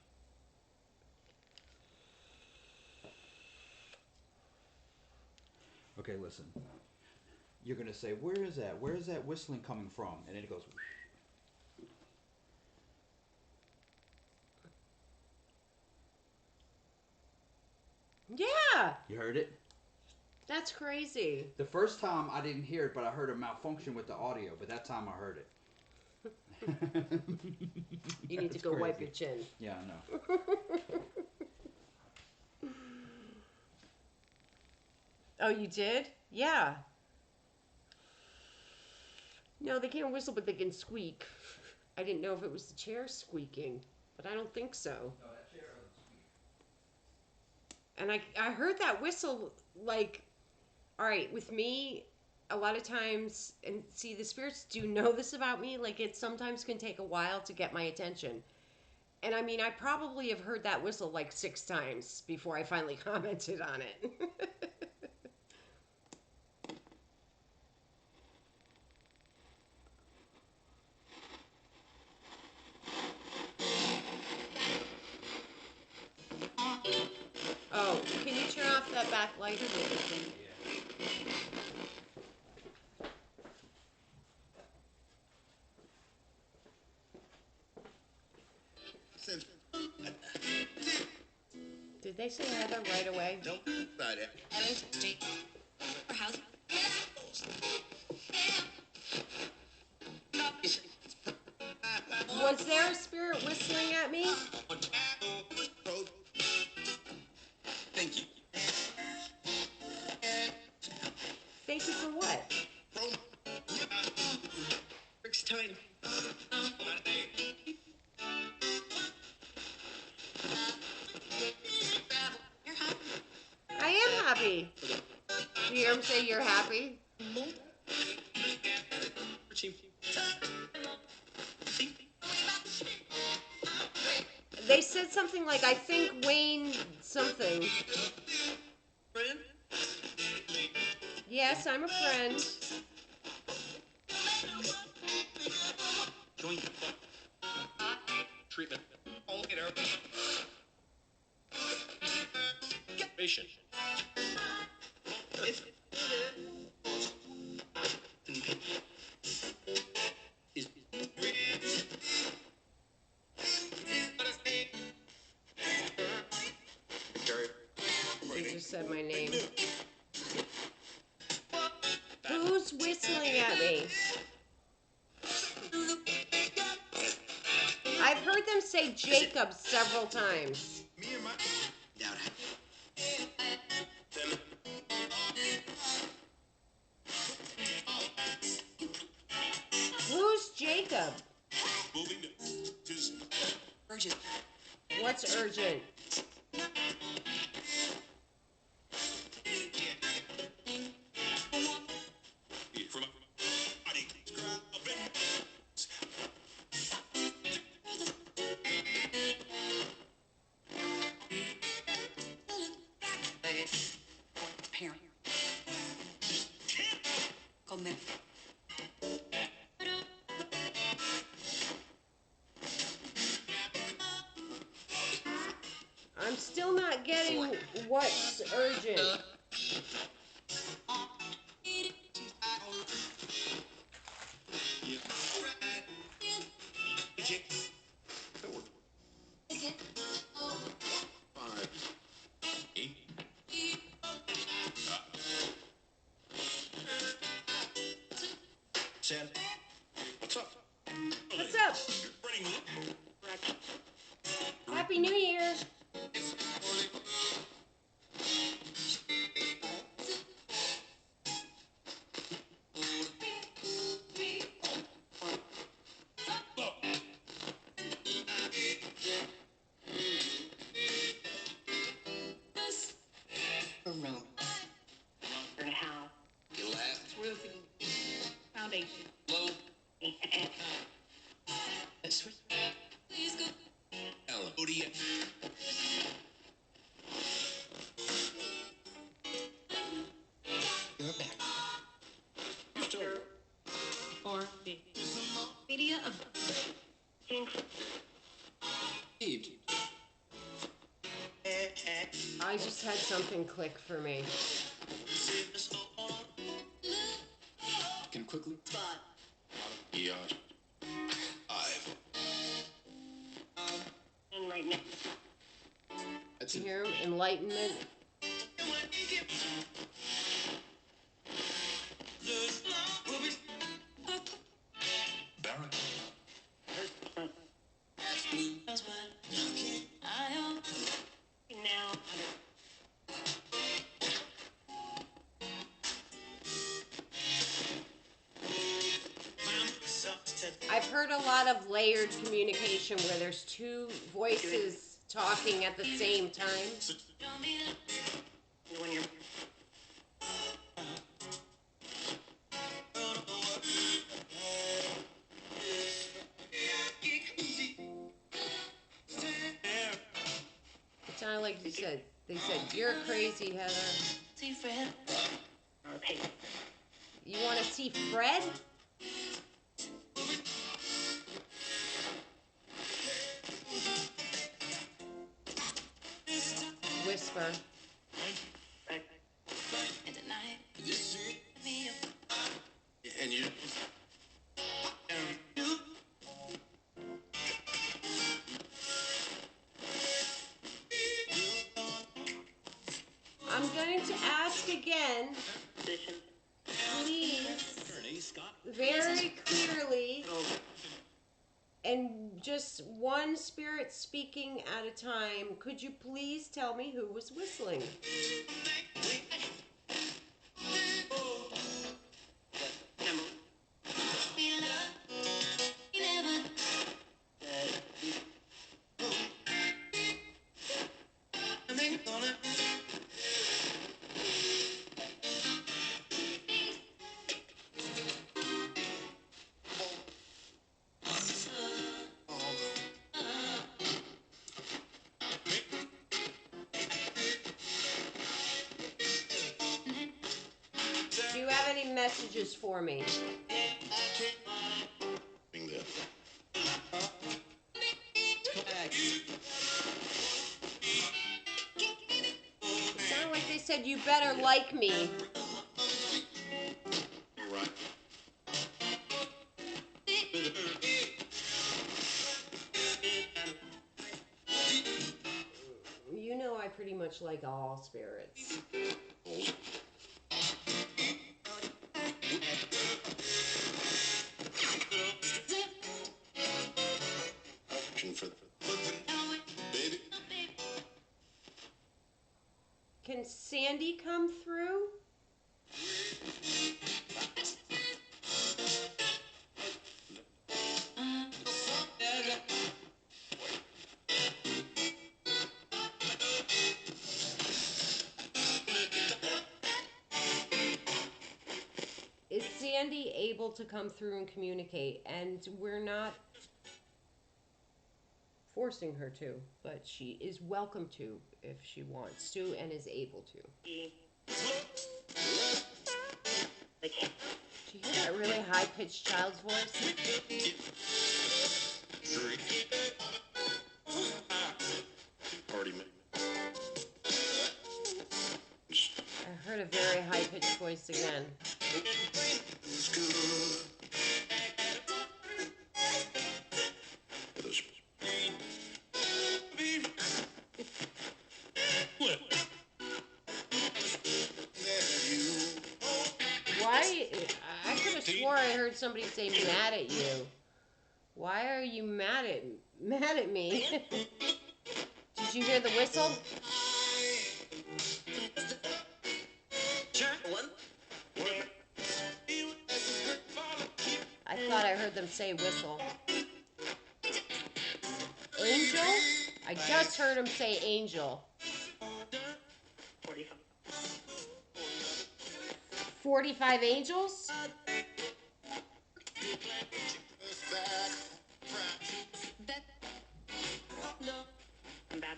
Okay, listen. You're gonna say, where is that? Where is that whistling coming from? And then it goes. Yeah, You heard it? that's crazy. The first time I didn't hear it, but I heard a malfunction with the audio. But that time I heard it. You need to go wipe your chin. Yeah, I know. Oh, you did? Yeah. No, they can't whistle, but they can squeak. I didn't know if it was the chair squeaking, but I don't think so. No, that chair doesn't squeak. And I heard that whistle, like, all right, with me, a lot of times, and see, the spirits do know this about me, like, it sometimes can take a while to get my attention. And I mean, I probably have heard that whistle like 6 times before I finally commented on it. Oh, can you turn off that back light? Did they say Heather right away? Don't about it. Was there a spirit whistling at me? Thank you. Thank you for what? Next time. I am happy. Do you hear him say you're happy? They said something like, I think Wayne something. Friend? Yes, I'm a friend. Join treatment. All later. Patient. They just said my name. Who's whistling at me? I've heard them say Jacob several times. Me and my doubt Who's Jacob? moving to urgent. What's urgent? From Parent. Con me. I'm still not getting what's urgent. What's up? What's up? A room. Learn how. You laugh. Roofing. Foundation. Low. Please go. Ella. Odie. You're back. Or media of. Saved. I just had something click for me. Can quickly. Spot. Yeah. I've. And right now. That's You it. hear 'em? Enlightenment. Baron. Now. I've heard a lot of layered communication where there's two voices talking at the same time. When you're. It sounded like they said, "You're crazy, Heather." See Fred. Okay. You want to see Fred? Whisper. And tonight. And you. I'm going to ask again, please, very clearly, and just one spirit speaking at a time, could you please tell me who was whistling? Do you have any messages for me? It sounded like they said you better like me. Right. You know I pretty much like all spirits. For baby. Can Sandy come through? Is Sandy able to come through and communicate? And we're not forcing her to, but she is welcome to if she wants to and is able to. Did you hear that really high-pitched child's voice? Party. I heard a very high-pitched voice again. Why? I could have swore I heard somebody say mad at you. Why are you mad at me? Did you hear the whistle? I thought I heard them say whistle. Angel? I just heard him say angel. 45. 45 angels? That no. That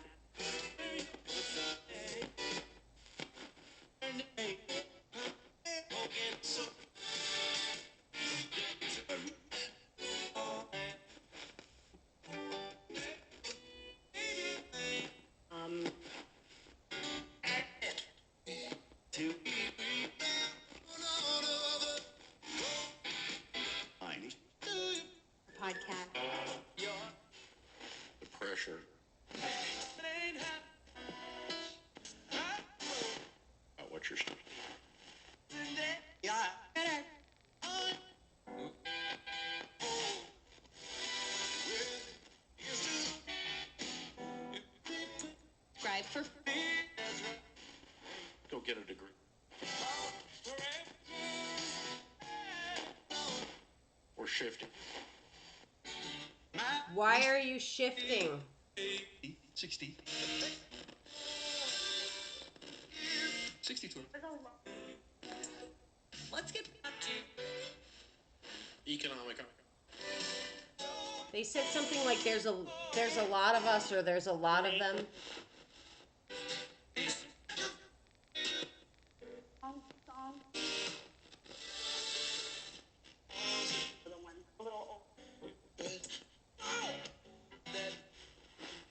um Two. Fine. podcast. The pressure. What you're saying. Yeah. Subscribe for Go get a degree. Or shifting. Why are you shifting? 60. 62. Let's get back to Economic. They said something like there's a lot of us or there's a lot of them. song. The one a little old.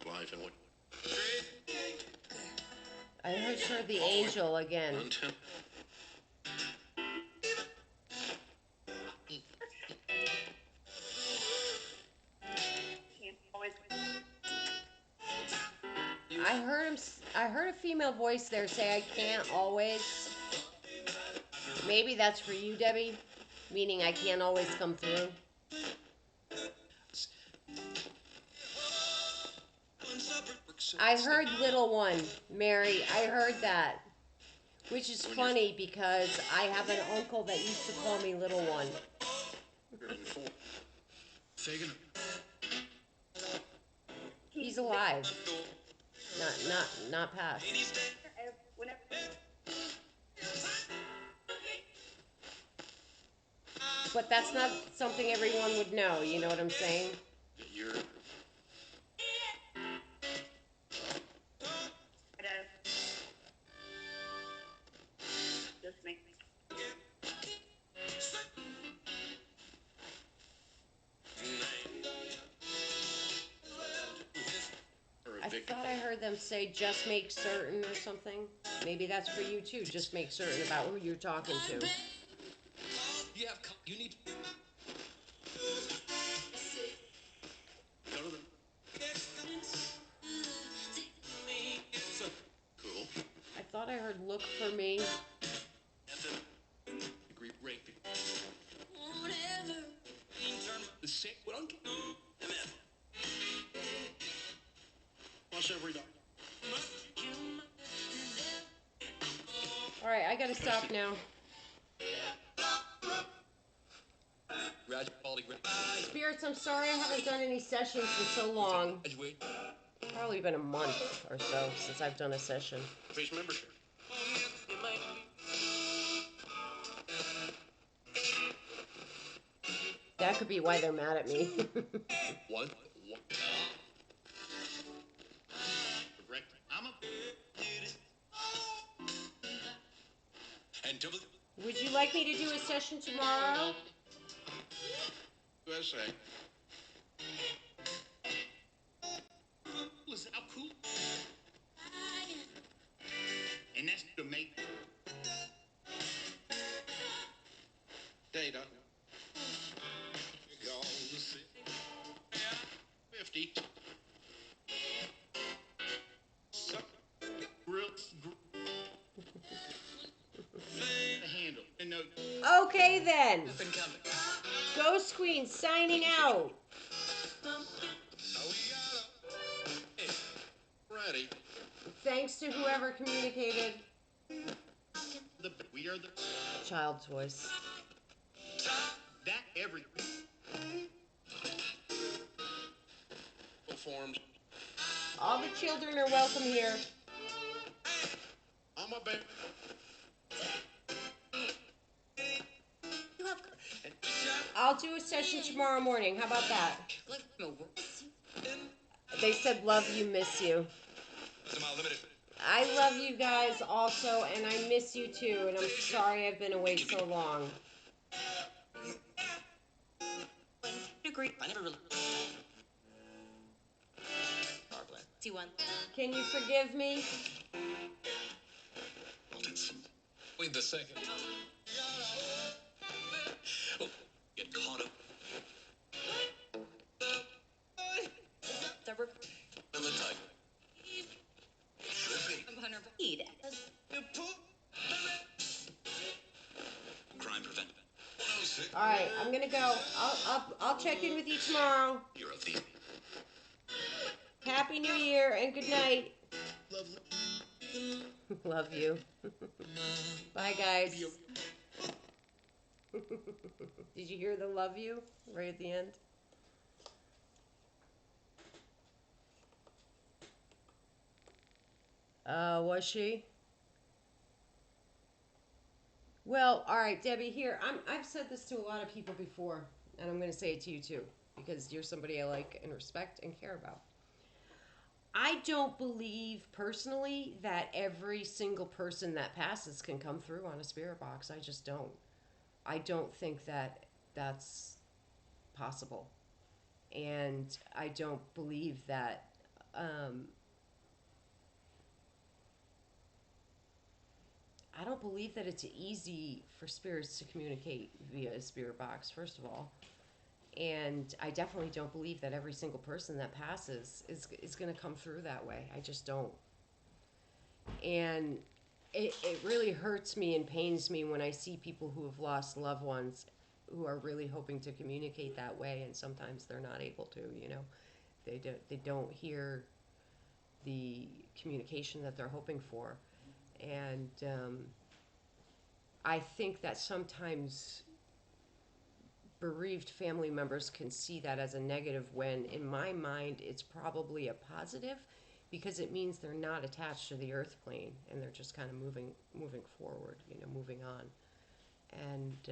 Life and what. I just heard the angel again. Until. Can't always I heard a female voice there say I can't always. Maybe that's for you, Debbie, meaning I can't always come through. I heard little one, Mary. I heard that. Which is funny because I have an uncle that used to call me little one. Fagan. He's alive. Not passed. whenever But that's not something everyone would know, you know what I'm saying? You're. just make I thought I heard them say just make certain or something. Maybe that's for you too. Just make certain about who you're talking to. You need. Go to the. Cool. I thought I heard look for me. Degree rank. The same. What on? Plus every dog. All right, I gotta stop now. Spirits, I'm sorry I haven't done any sessions in so long. Probably been a month or so since I've done a session. Face membership. That could be why they're mad at me. What? Correct. I'm a. And double. Would you like me to do a session tomorrow? USA. Listen, how cool. And that's to make. Data. 50. The handle. And no. Okay then. Ghost Queen signing out. Ready. Thanks to whoever communicated. We are the. Child's voice. That every. Forms. All the children are welcome here. I'm a bear. I'll do a session tomorrow morning. How about that? They said love you, miss you. I love you guys also, and I miss you too, and I'm sorry I've been away so long. Agree. I never really. Can you forgive me? Wait the second. Oh, get caught up. In the tiger. Crime prevention. All right, I'm gonna go. I'll check in with you tomorrow. You're a thief. Happy New Year and good night. Love you. Bye, guys. Did you hear the love you right at the end? Was she? Well, all right, Debbie. Here, I've said this to a lot of people before, and I'm going to say it to you too, because you're somebody I like and respect and care about. I don't believe personally that every single person that passes can come through on a spirit box. I just don't. I don't think that that's possible, and I don't believe that. I don't believe that it's easy for spirits to communicate via a spirit box, first of all. And I definitely don't believe that every single person that passes is going to come through that way. I just don't. And it really hurts me and pains me when I see people who have lost loved ones who are really hoping to communicate that way, and sometimes they're not able to, you know. They don't hear the communication that they're hoping for. And I think that sometimes bereaved family members can see that as a negative when, in my mind, it's probably a positive because it means they're not attached to the earth plane and they're just kind of moving forward, you know, moving on. And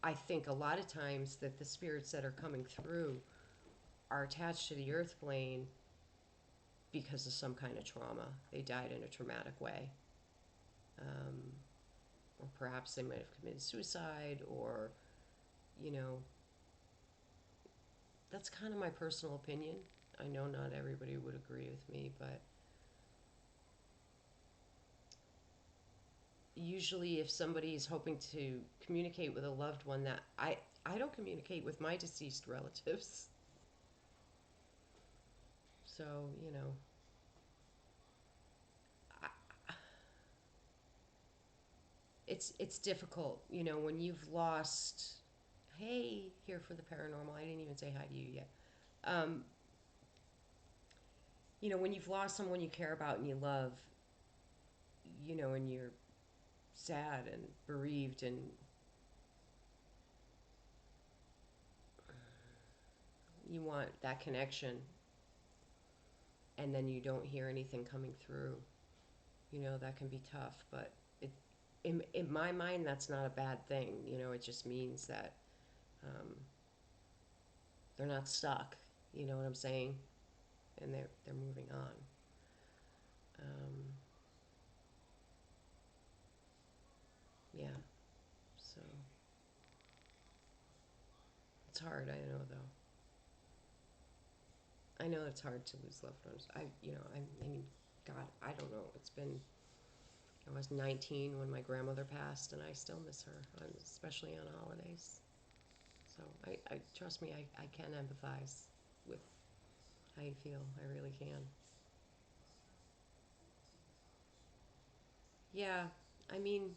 I think a lot of times that the spirits that are coming through are attached to the earth plane because of some kind of trauma. They died in a traumatic way. Or perhaps they might have committed suicide, or, you know, that's kind of my personal opinion. I know not everybody would agree with me, but usually if somebody is hoping to communicate with a loved one, that I don't communicate with my deceased relatives. So, you know, it's difficult, you know, when you've lost. Hey, here for the paranormal. I didn't even say hi to you yet. You know, when you've lost someone you care about and you love, you know, and you're sad and bereaved, and you want that connection, and then you don't hear anything coming through, you know, that can be tough. But in my mind, that's not a bad thing. You know, it just means that they're not stuck. You know what I'm saying? And they're moving on. Yeah. So it's hard. I know, though. I know it's hard to lose loved ones. I mean, God, I don't know. I was 19 when my grandmother passed, and I still miss her, especially on holidays. So I trust me, I can empathize with how you feel. I really can. Yeah, I mean,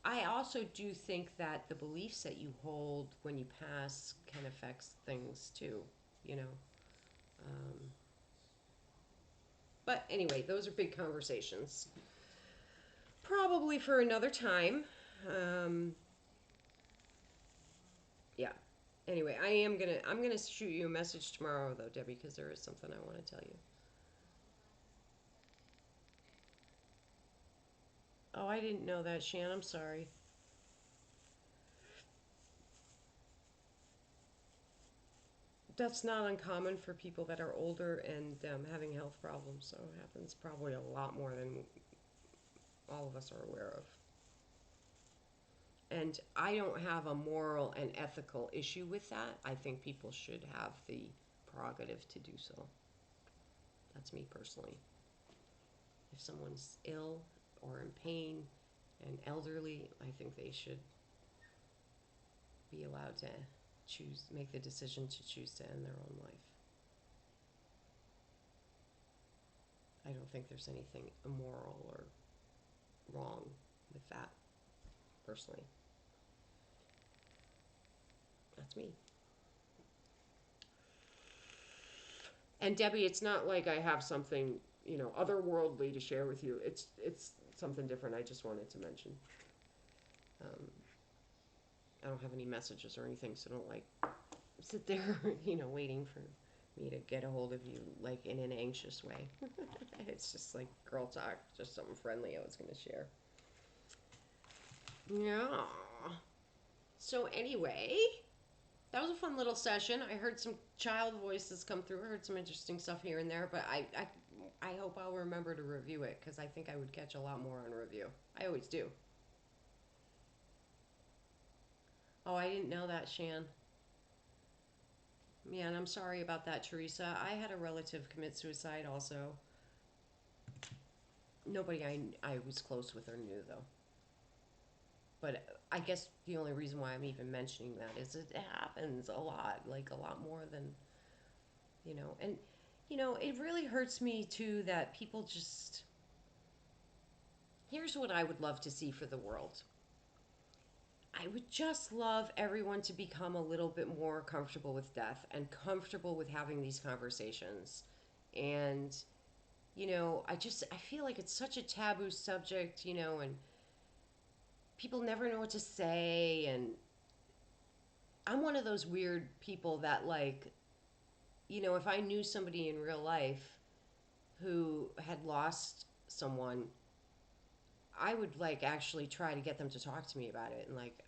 I also do think that the beliefs that you hold when you pass can affect things too, you know. Um, but anyway, those are big conversations. Probably for another time. Um, yeah. Anyway, I'm gonna shoot you a message tomorrow though, Debbie, because there is something I want to tell you. Oh, I didn't know that, Shan. I'm sorry. that's not uncommon for people that are older and having health problems. So it happens probably a lot more than all of us are aware of. And I don't have a moral and ethical issue with that. I think people should have the prerogative to do so. That's me personally. If someone's ill or in pain and elderly, I think they should be allowed to make the decision to choose to end their own life. I don't think there's anything immoral or wrong with that, personally. That's me. And Debbie, it's not like I have something, otherworldly to share with you. It's something different. I just wanted to mention. Um, I don't have any messages or anything, so don't like sit there, waiting for me to get a hold of you like in an anxious way. It's just like girl talk, just something friendly I was going to share. Yeah. So anyway, that was a fun little session. I heard some child voices come through. I heard some interesting stuff here and there, but I hope I'll remember to review it because I think I would catch a lot more on review. I always do. Oh, I didn't know that, Shan. Yeah, and I'm sorry about that, Teresa. I had a relative commit suicide also. Nobody I was close with or knew, though. But I guess the only reason why I'm even mentioning that is it happens a lot, like a lot more than, and, it really hurts me too that people just. Here's what I would love to see for the world. I would just love everyone to become a little bit more comfortable with death and comfortable with having these conversations. And, I feel like it's such a taboo subject, and people never know what to say. And I'm one of those weird people that, like, if I knew somebody in real life who had lost someone, I would, like, actually try to get them to talk to me about it. And, like,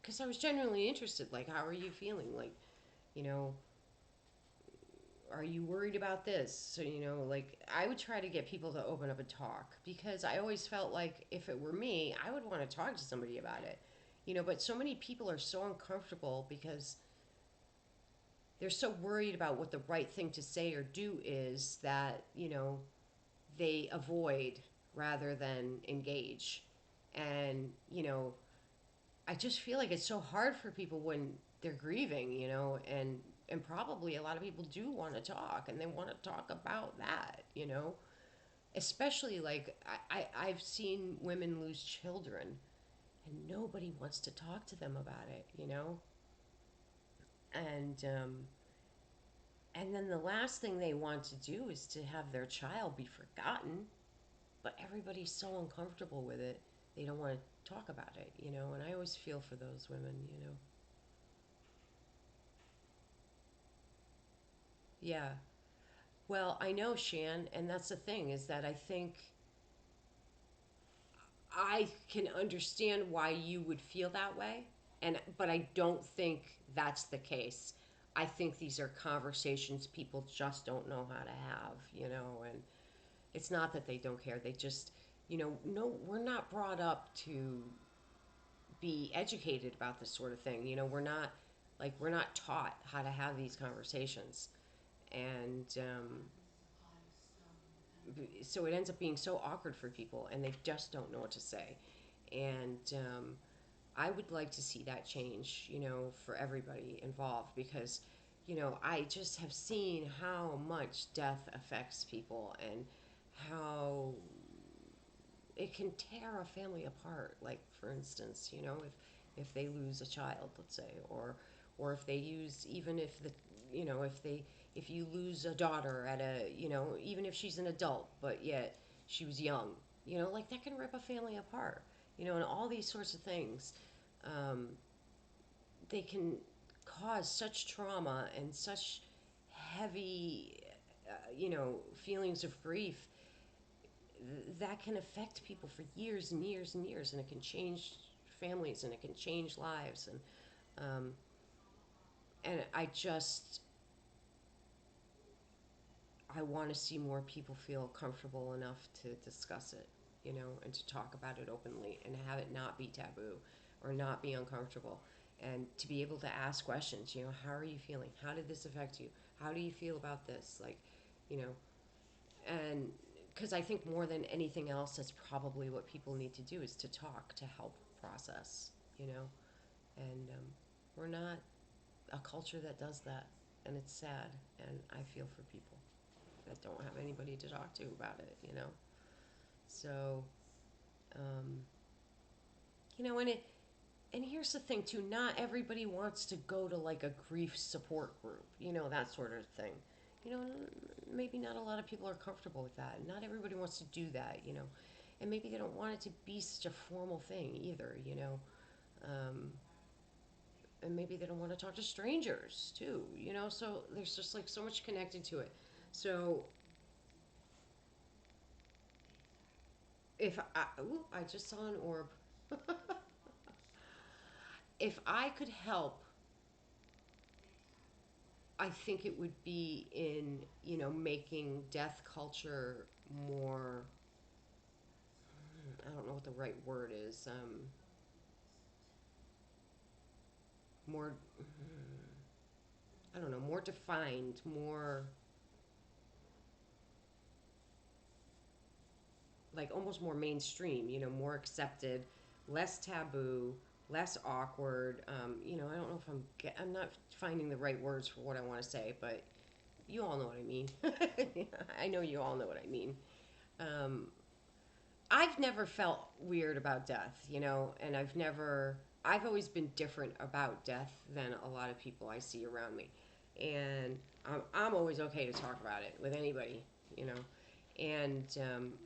because I was genuinely interested. Like, how are you feeling? Like, you know, are you worried about this? So, like, I would try to get people to open up and talk because I always felt like if it were me, I would want to talk to somebody about it. But so many people are so uncomfortable because they're so worried about what the right thing to say or do is that, they avoid rather than engage. And, I just feel like it's so hard for people when they're grieving, and probably a lot of people do want to talk and they want to talk about that, especially like I've seen women lose children and nobody wants to talk to them about it, and then the last thing they want to do is to have their child be forgotten, but everybody's so uncomfortable with it, they don't want to talk about it, and I always feel for those women. Yeah. Well, I know, Shan, and that's the thing is that I think I can understand why you would feel that way, but I don't think that's the case. I think these are conversations people just don't know how to have, and it's not that they don't care. They just, no, we're not brought up to be educated about this sort of thing. We're not taught how to have these conversations. And so it ends up being so awkward for people and they just don't know what to say. And I would like to see that change, for everybody involved because, I just have seen how much death affects people and how it can tear a family apart. Like, for instance, if they lose a child, let's say, or if they use, even if if you lose a daughter at a, even if she's an adult, but yet she was young, like that can rip a family apart, and all these sorts of things, um, they can cause such trauma and such heavy, feelings of grief that can affect people for years and years and years, and it can change families and it can change lives, and I want to see more people feel comfortable enough to discuss it, and to talk about it openly and have it not be taboo or not be uncomfortable, and to be able to ask questions. How are you feeling? How did this affect you? How do you feel about this? Like, you know, and because I think more than anything else, that's probably what people need to do is to talk to help process, and we're not a culture that does that, and it's sad, and I feel for people that don't have anybody to talk to about it. So, um, and and here's the thing too, not everybody wants to go to like a grief support group, that sort of thing. You know, maybe not a lot of people are comfortable with that. Not everybody wants to do that. And maybe they don't want it to be such a formal thing either. Um, and maybe they don't want to talk to strangers too. So there's just like so much connected to it. So if I just saw an orb. If I could help, I think it would be in, making death culture more, I don't know what the right word is, more, I don't know, more defined, more, like almost more mainstream, more accepted, less taboo, less awkward. I don't know if I'm not finding the right words for what I want to say, but you all know what I mean. I know you all know what I mean. Um, I've never felt weird about death, and I've always been different about death than a lot of people I see around me. And I'm always okay to talk about it with anybody. And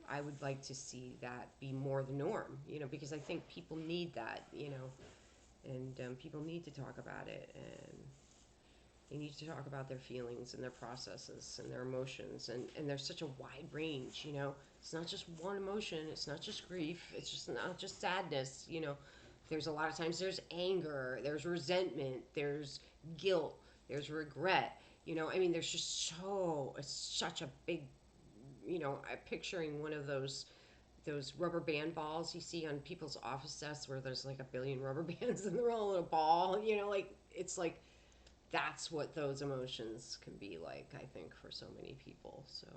I would like to see that be more the norm, because I think people need that, and people need to talk about it. And they need to talk about their feelings and their processes and their emotions. And there's such a wide range. It's not just one emotion, it's not just grief, it's just not just sadness. There's a lot of times there's anger, there's resentment, there's guilt, there's regret. I mean, there's just it's such a big, I'm picturing one of those rubber band balls you see on people's office desks where there's like a billion rubber bands and they're all in a ball. Like it's like that's what those emotions can be like, I think, for so many people. So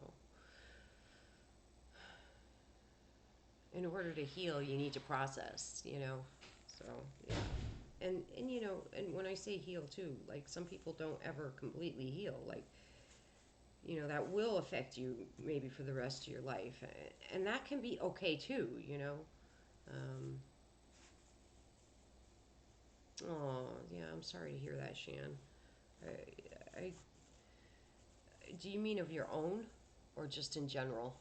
in order to heal, you need to process. So yeah. And when I say heal too, like some people don't ever completely heal. Like, that will affect you maybe for the rest of your life. And that can be okay too. Um, oh, yeah, I'm sorry to hear that, Shan. I, do you mean of your own or just in general?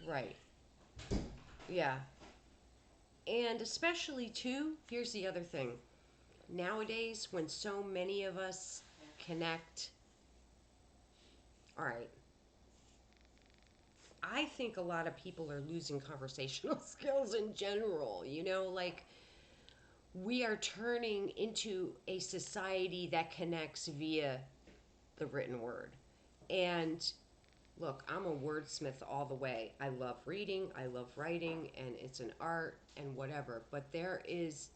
Right. Yeah. And especially, too, here's the other thing. Nowadays, when so many of us connect, all right, I think a lot of people are losing conversational skills in general. Like we are turning into a society that connects via the written word. And look, I'm a wordsmith all the way. I love reading, I love writing, and it's an art and whatever. But there is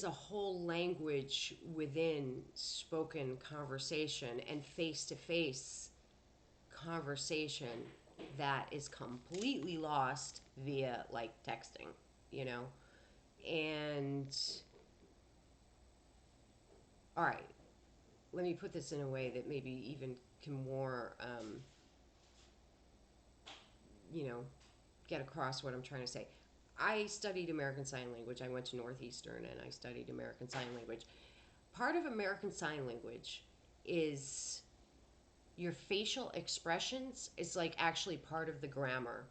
a whole language within spoken conversation and face to face conversation that is completely lost via like texting, you know? And all right, let me put this in a way that maybe even can more, you know, get across what I'm trying to say. I studied American Sign Language. I went to Northeastern and I studied American Sign Language. Part of American Sign Language is your facial expressions is like actually part of the grammar.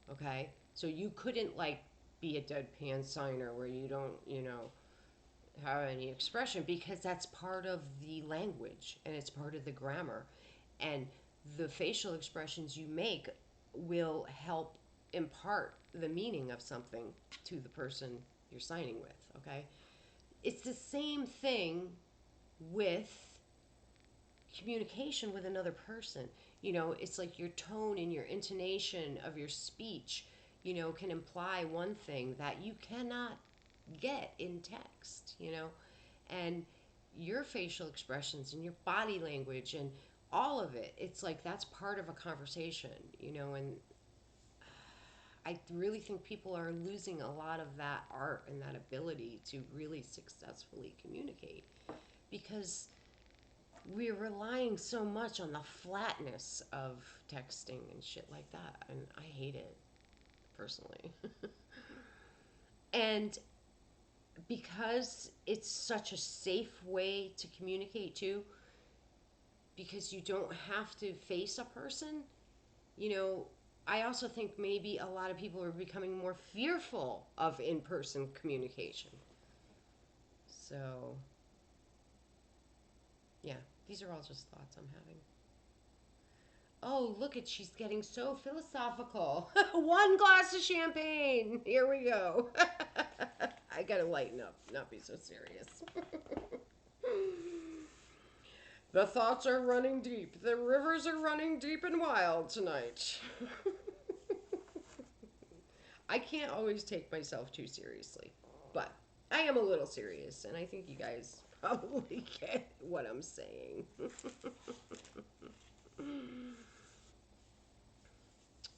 Okay? So you couldn't like be a deadpan signer where you don't, have any expression because that's part of the language and it's part of the grammar. And the facial expressions you make will help impart the meaning of something to the person you're signing with, okay? It's the same thing with communication with another person. You know, it's like your tone and your intonation of your speech, you know, can imply one thing that you cannot get in text, you know? And your facial expressions and your body language and all of it, it's like that's part of a conversation, you know? And I really think people are losing a lot of that art and that ability to really successfully communicate because we're relying so much on the flatness of texting and shit like that. And I hate it, personally. And because it's such a safe way to communicate too, because you don't have to face a person, you know, I also think maybe a lot of people are becoming more fearful of in-person communication. So, yeah, these are all just thoughts I'm having. Oh, look at, she's getting so philosophical. One glass of champagne. Here we go. I gotta lighten up, not be so serious. The thoughts are running deep. The rivers are running deep and wild tonight. I can't always take myself too seriously, but I am a little serious, and I think you guys probably get what I'm saying.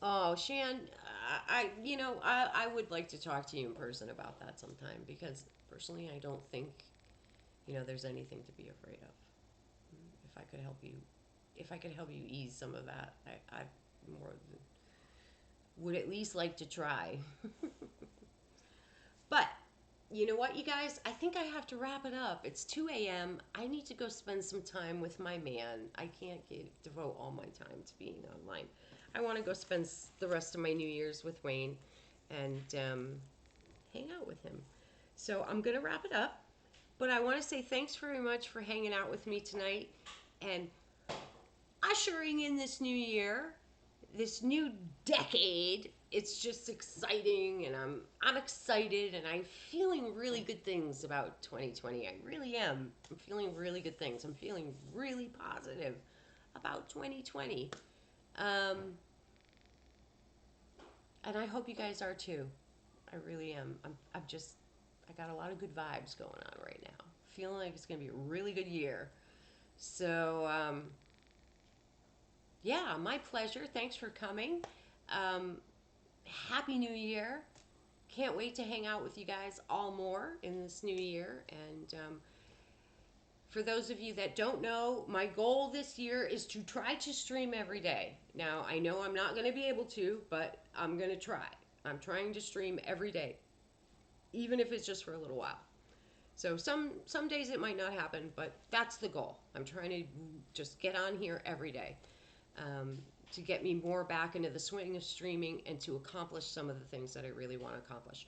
Oh, Shan, I would like to talk to you in person about that sometime because personally, I don't think, you know, there's anything to be afraid of. If I could help you, if I could help you ease some of that, I more than, would at least like to try. But you know what, you guys? I think I have to wrap it up. It's 2 a.m. I need to go spend some time with my man. I can't devote all my time to being online. I want to go spend the rest of my New Year's with Wayne and hang out with him. So I'm going to wrap it up. But I want to say thanks very much for hanging out with me tonight and ushering in this new year, this new decade. It's just exciting, and I'm excited, and I'm feeling really good things about 2020. I really am. I'm feeling really good things. I'm feeling really positive about 2020. And I hope you guys are too. I really am. I'm just, I got a lot of good vibes going on right now. Feeling like it's going to be a really good year. So, yeah, my pleasure. Thanks for coming. Happy New Year. Can't wait to hang out with you guys all more in this new year. And for those of you that don't know, my goal this year is to try to stream every day. Now, I know I'm not going to be able to, but I'm going to try. I'm trying to stream every day, even if it's just for a little while. So some days it might not happen, but that's the goal. I'm trying to just get on here every day. To get me more back into the swing of streaming and to accomplish some of the things that I really want to accomplish.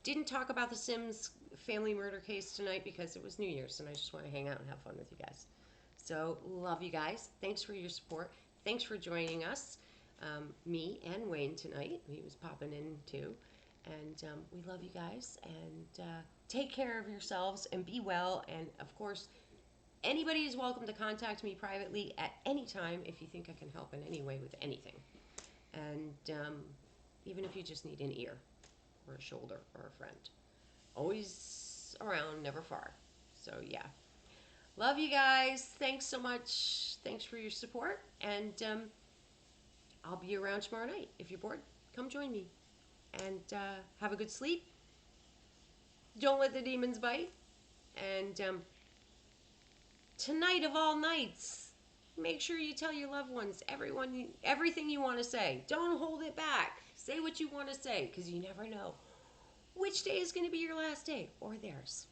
Didn't talk about the Sims family murder case tonight because it was New Year's and I just want to hang out and have fun with you guys. So, love you guys. Thanks for your support. Thanks for joining us. Me and Wayne tonight. He was popping in too. And we love you guys. And take care of yourselves and be well. And, of course, anybody is welcome to contact me privately at any time if you think I can help in any way with anything. And even if you just need an ear or a shoulder or a friend. Always around, never far. So, yeah. Love you guys. Thanks so much. Thanks for your support. And I'll be around tomorrow night. If you're bored, come join me. And have a good sleep. Don't let the demons bite. And tonight of all nights, make sure you tell your loved ones, everything you want to say. Don't hold it back. Say what you want to say, because you never know which day is going to be your last day, or theirs.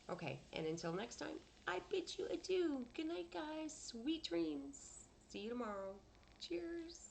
Okay, and until next time, I bid you adieu. Good night, guys. Sweet dreams. See you tomorrow. Cheers.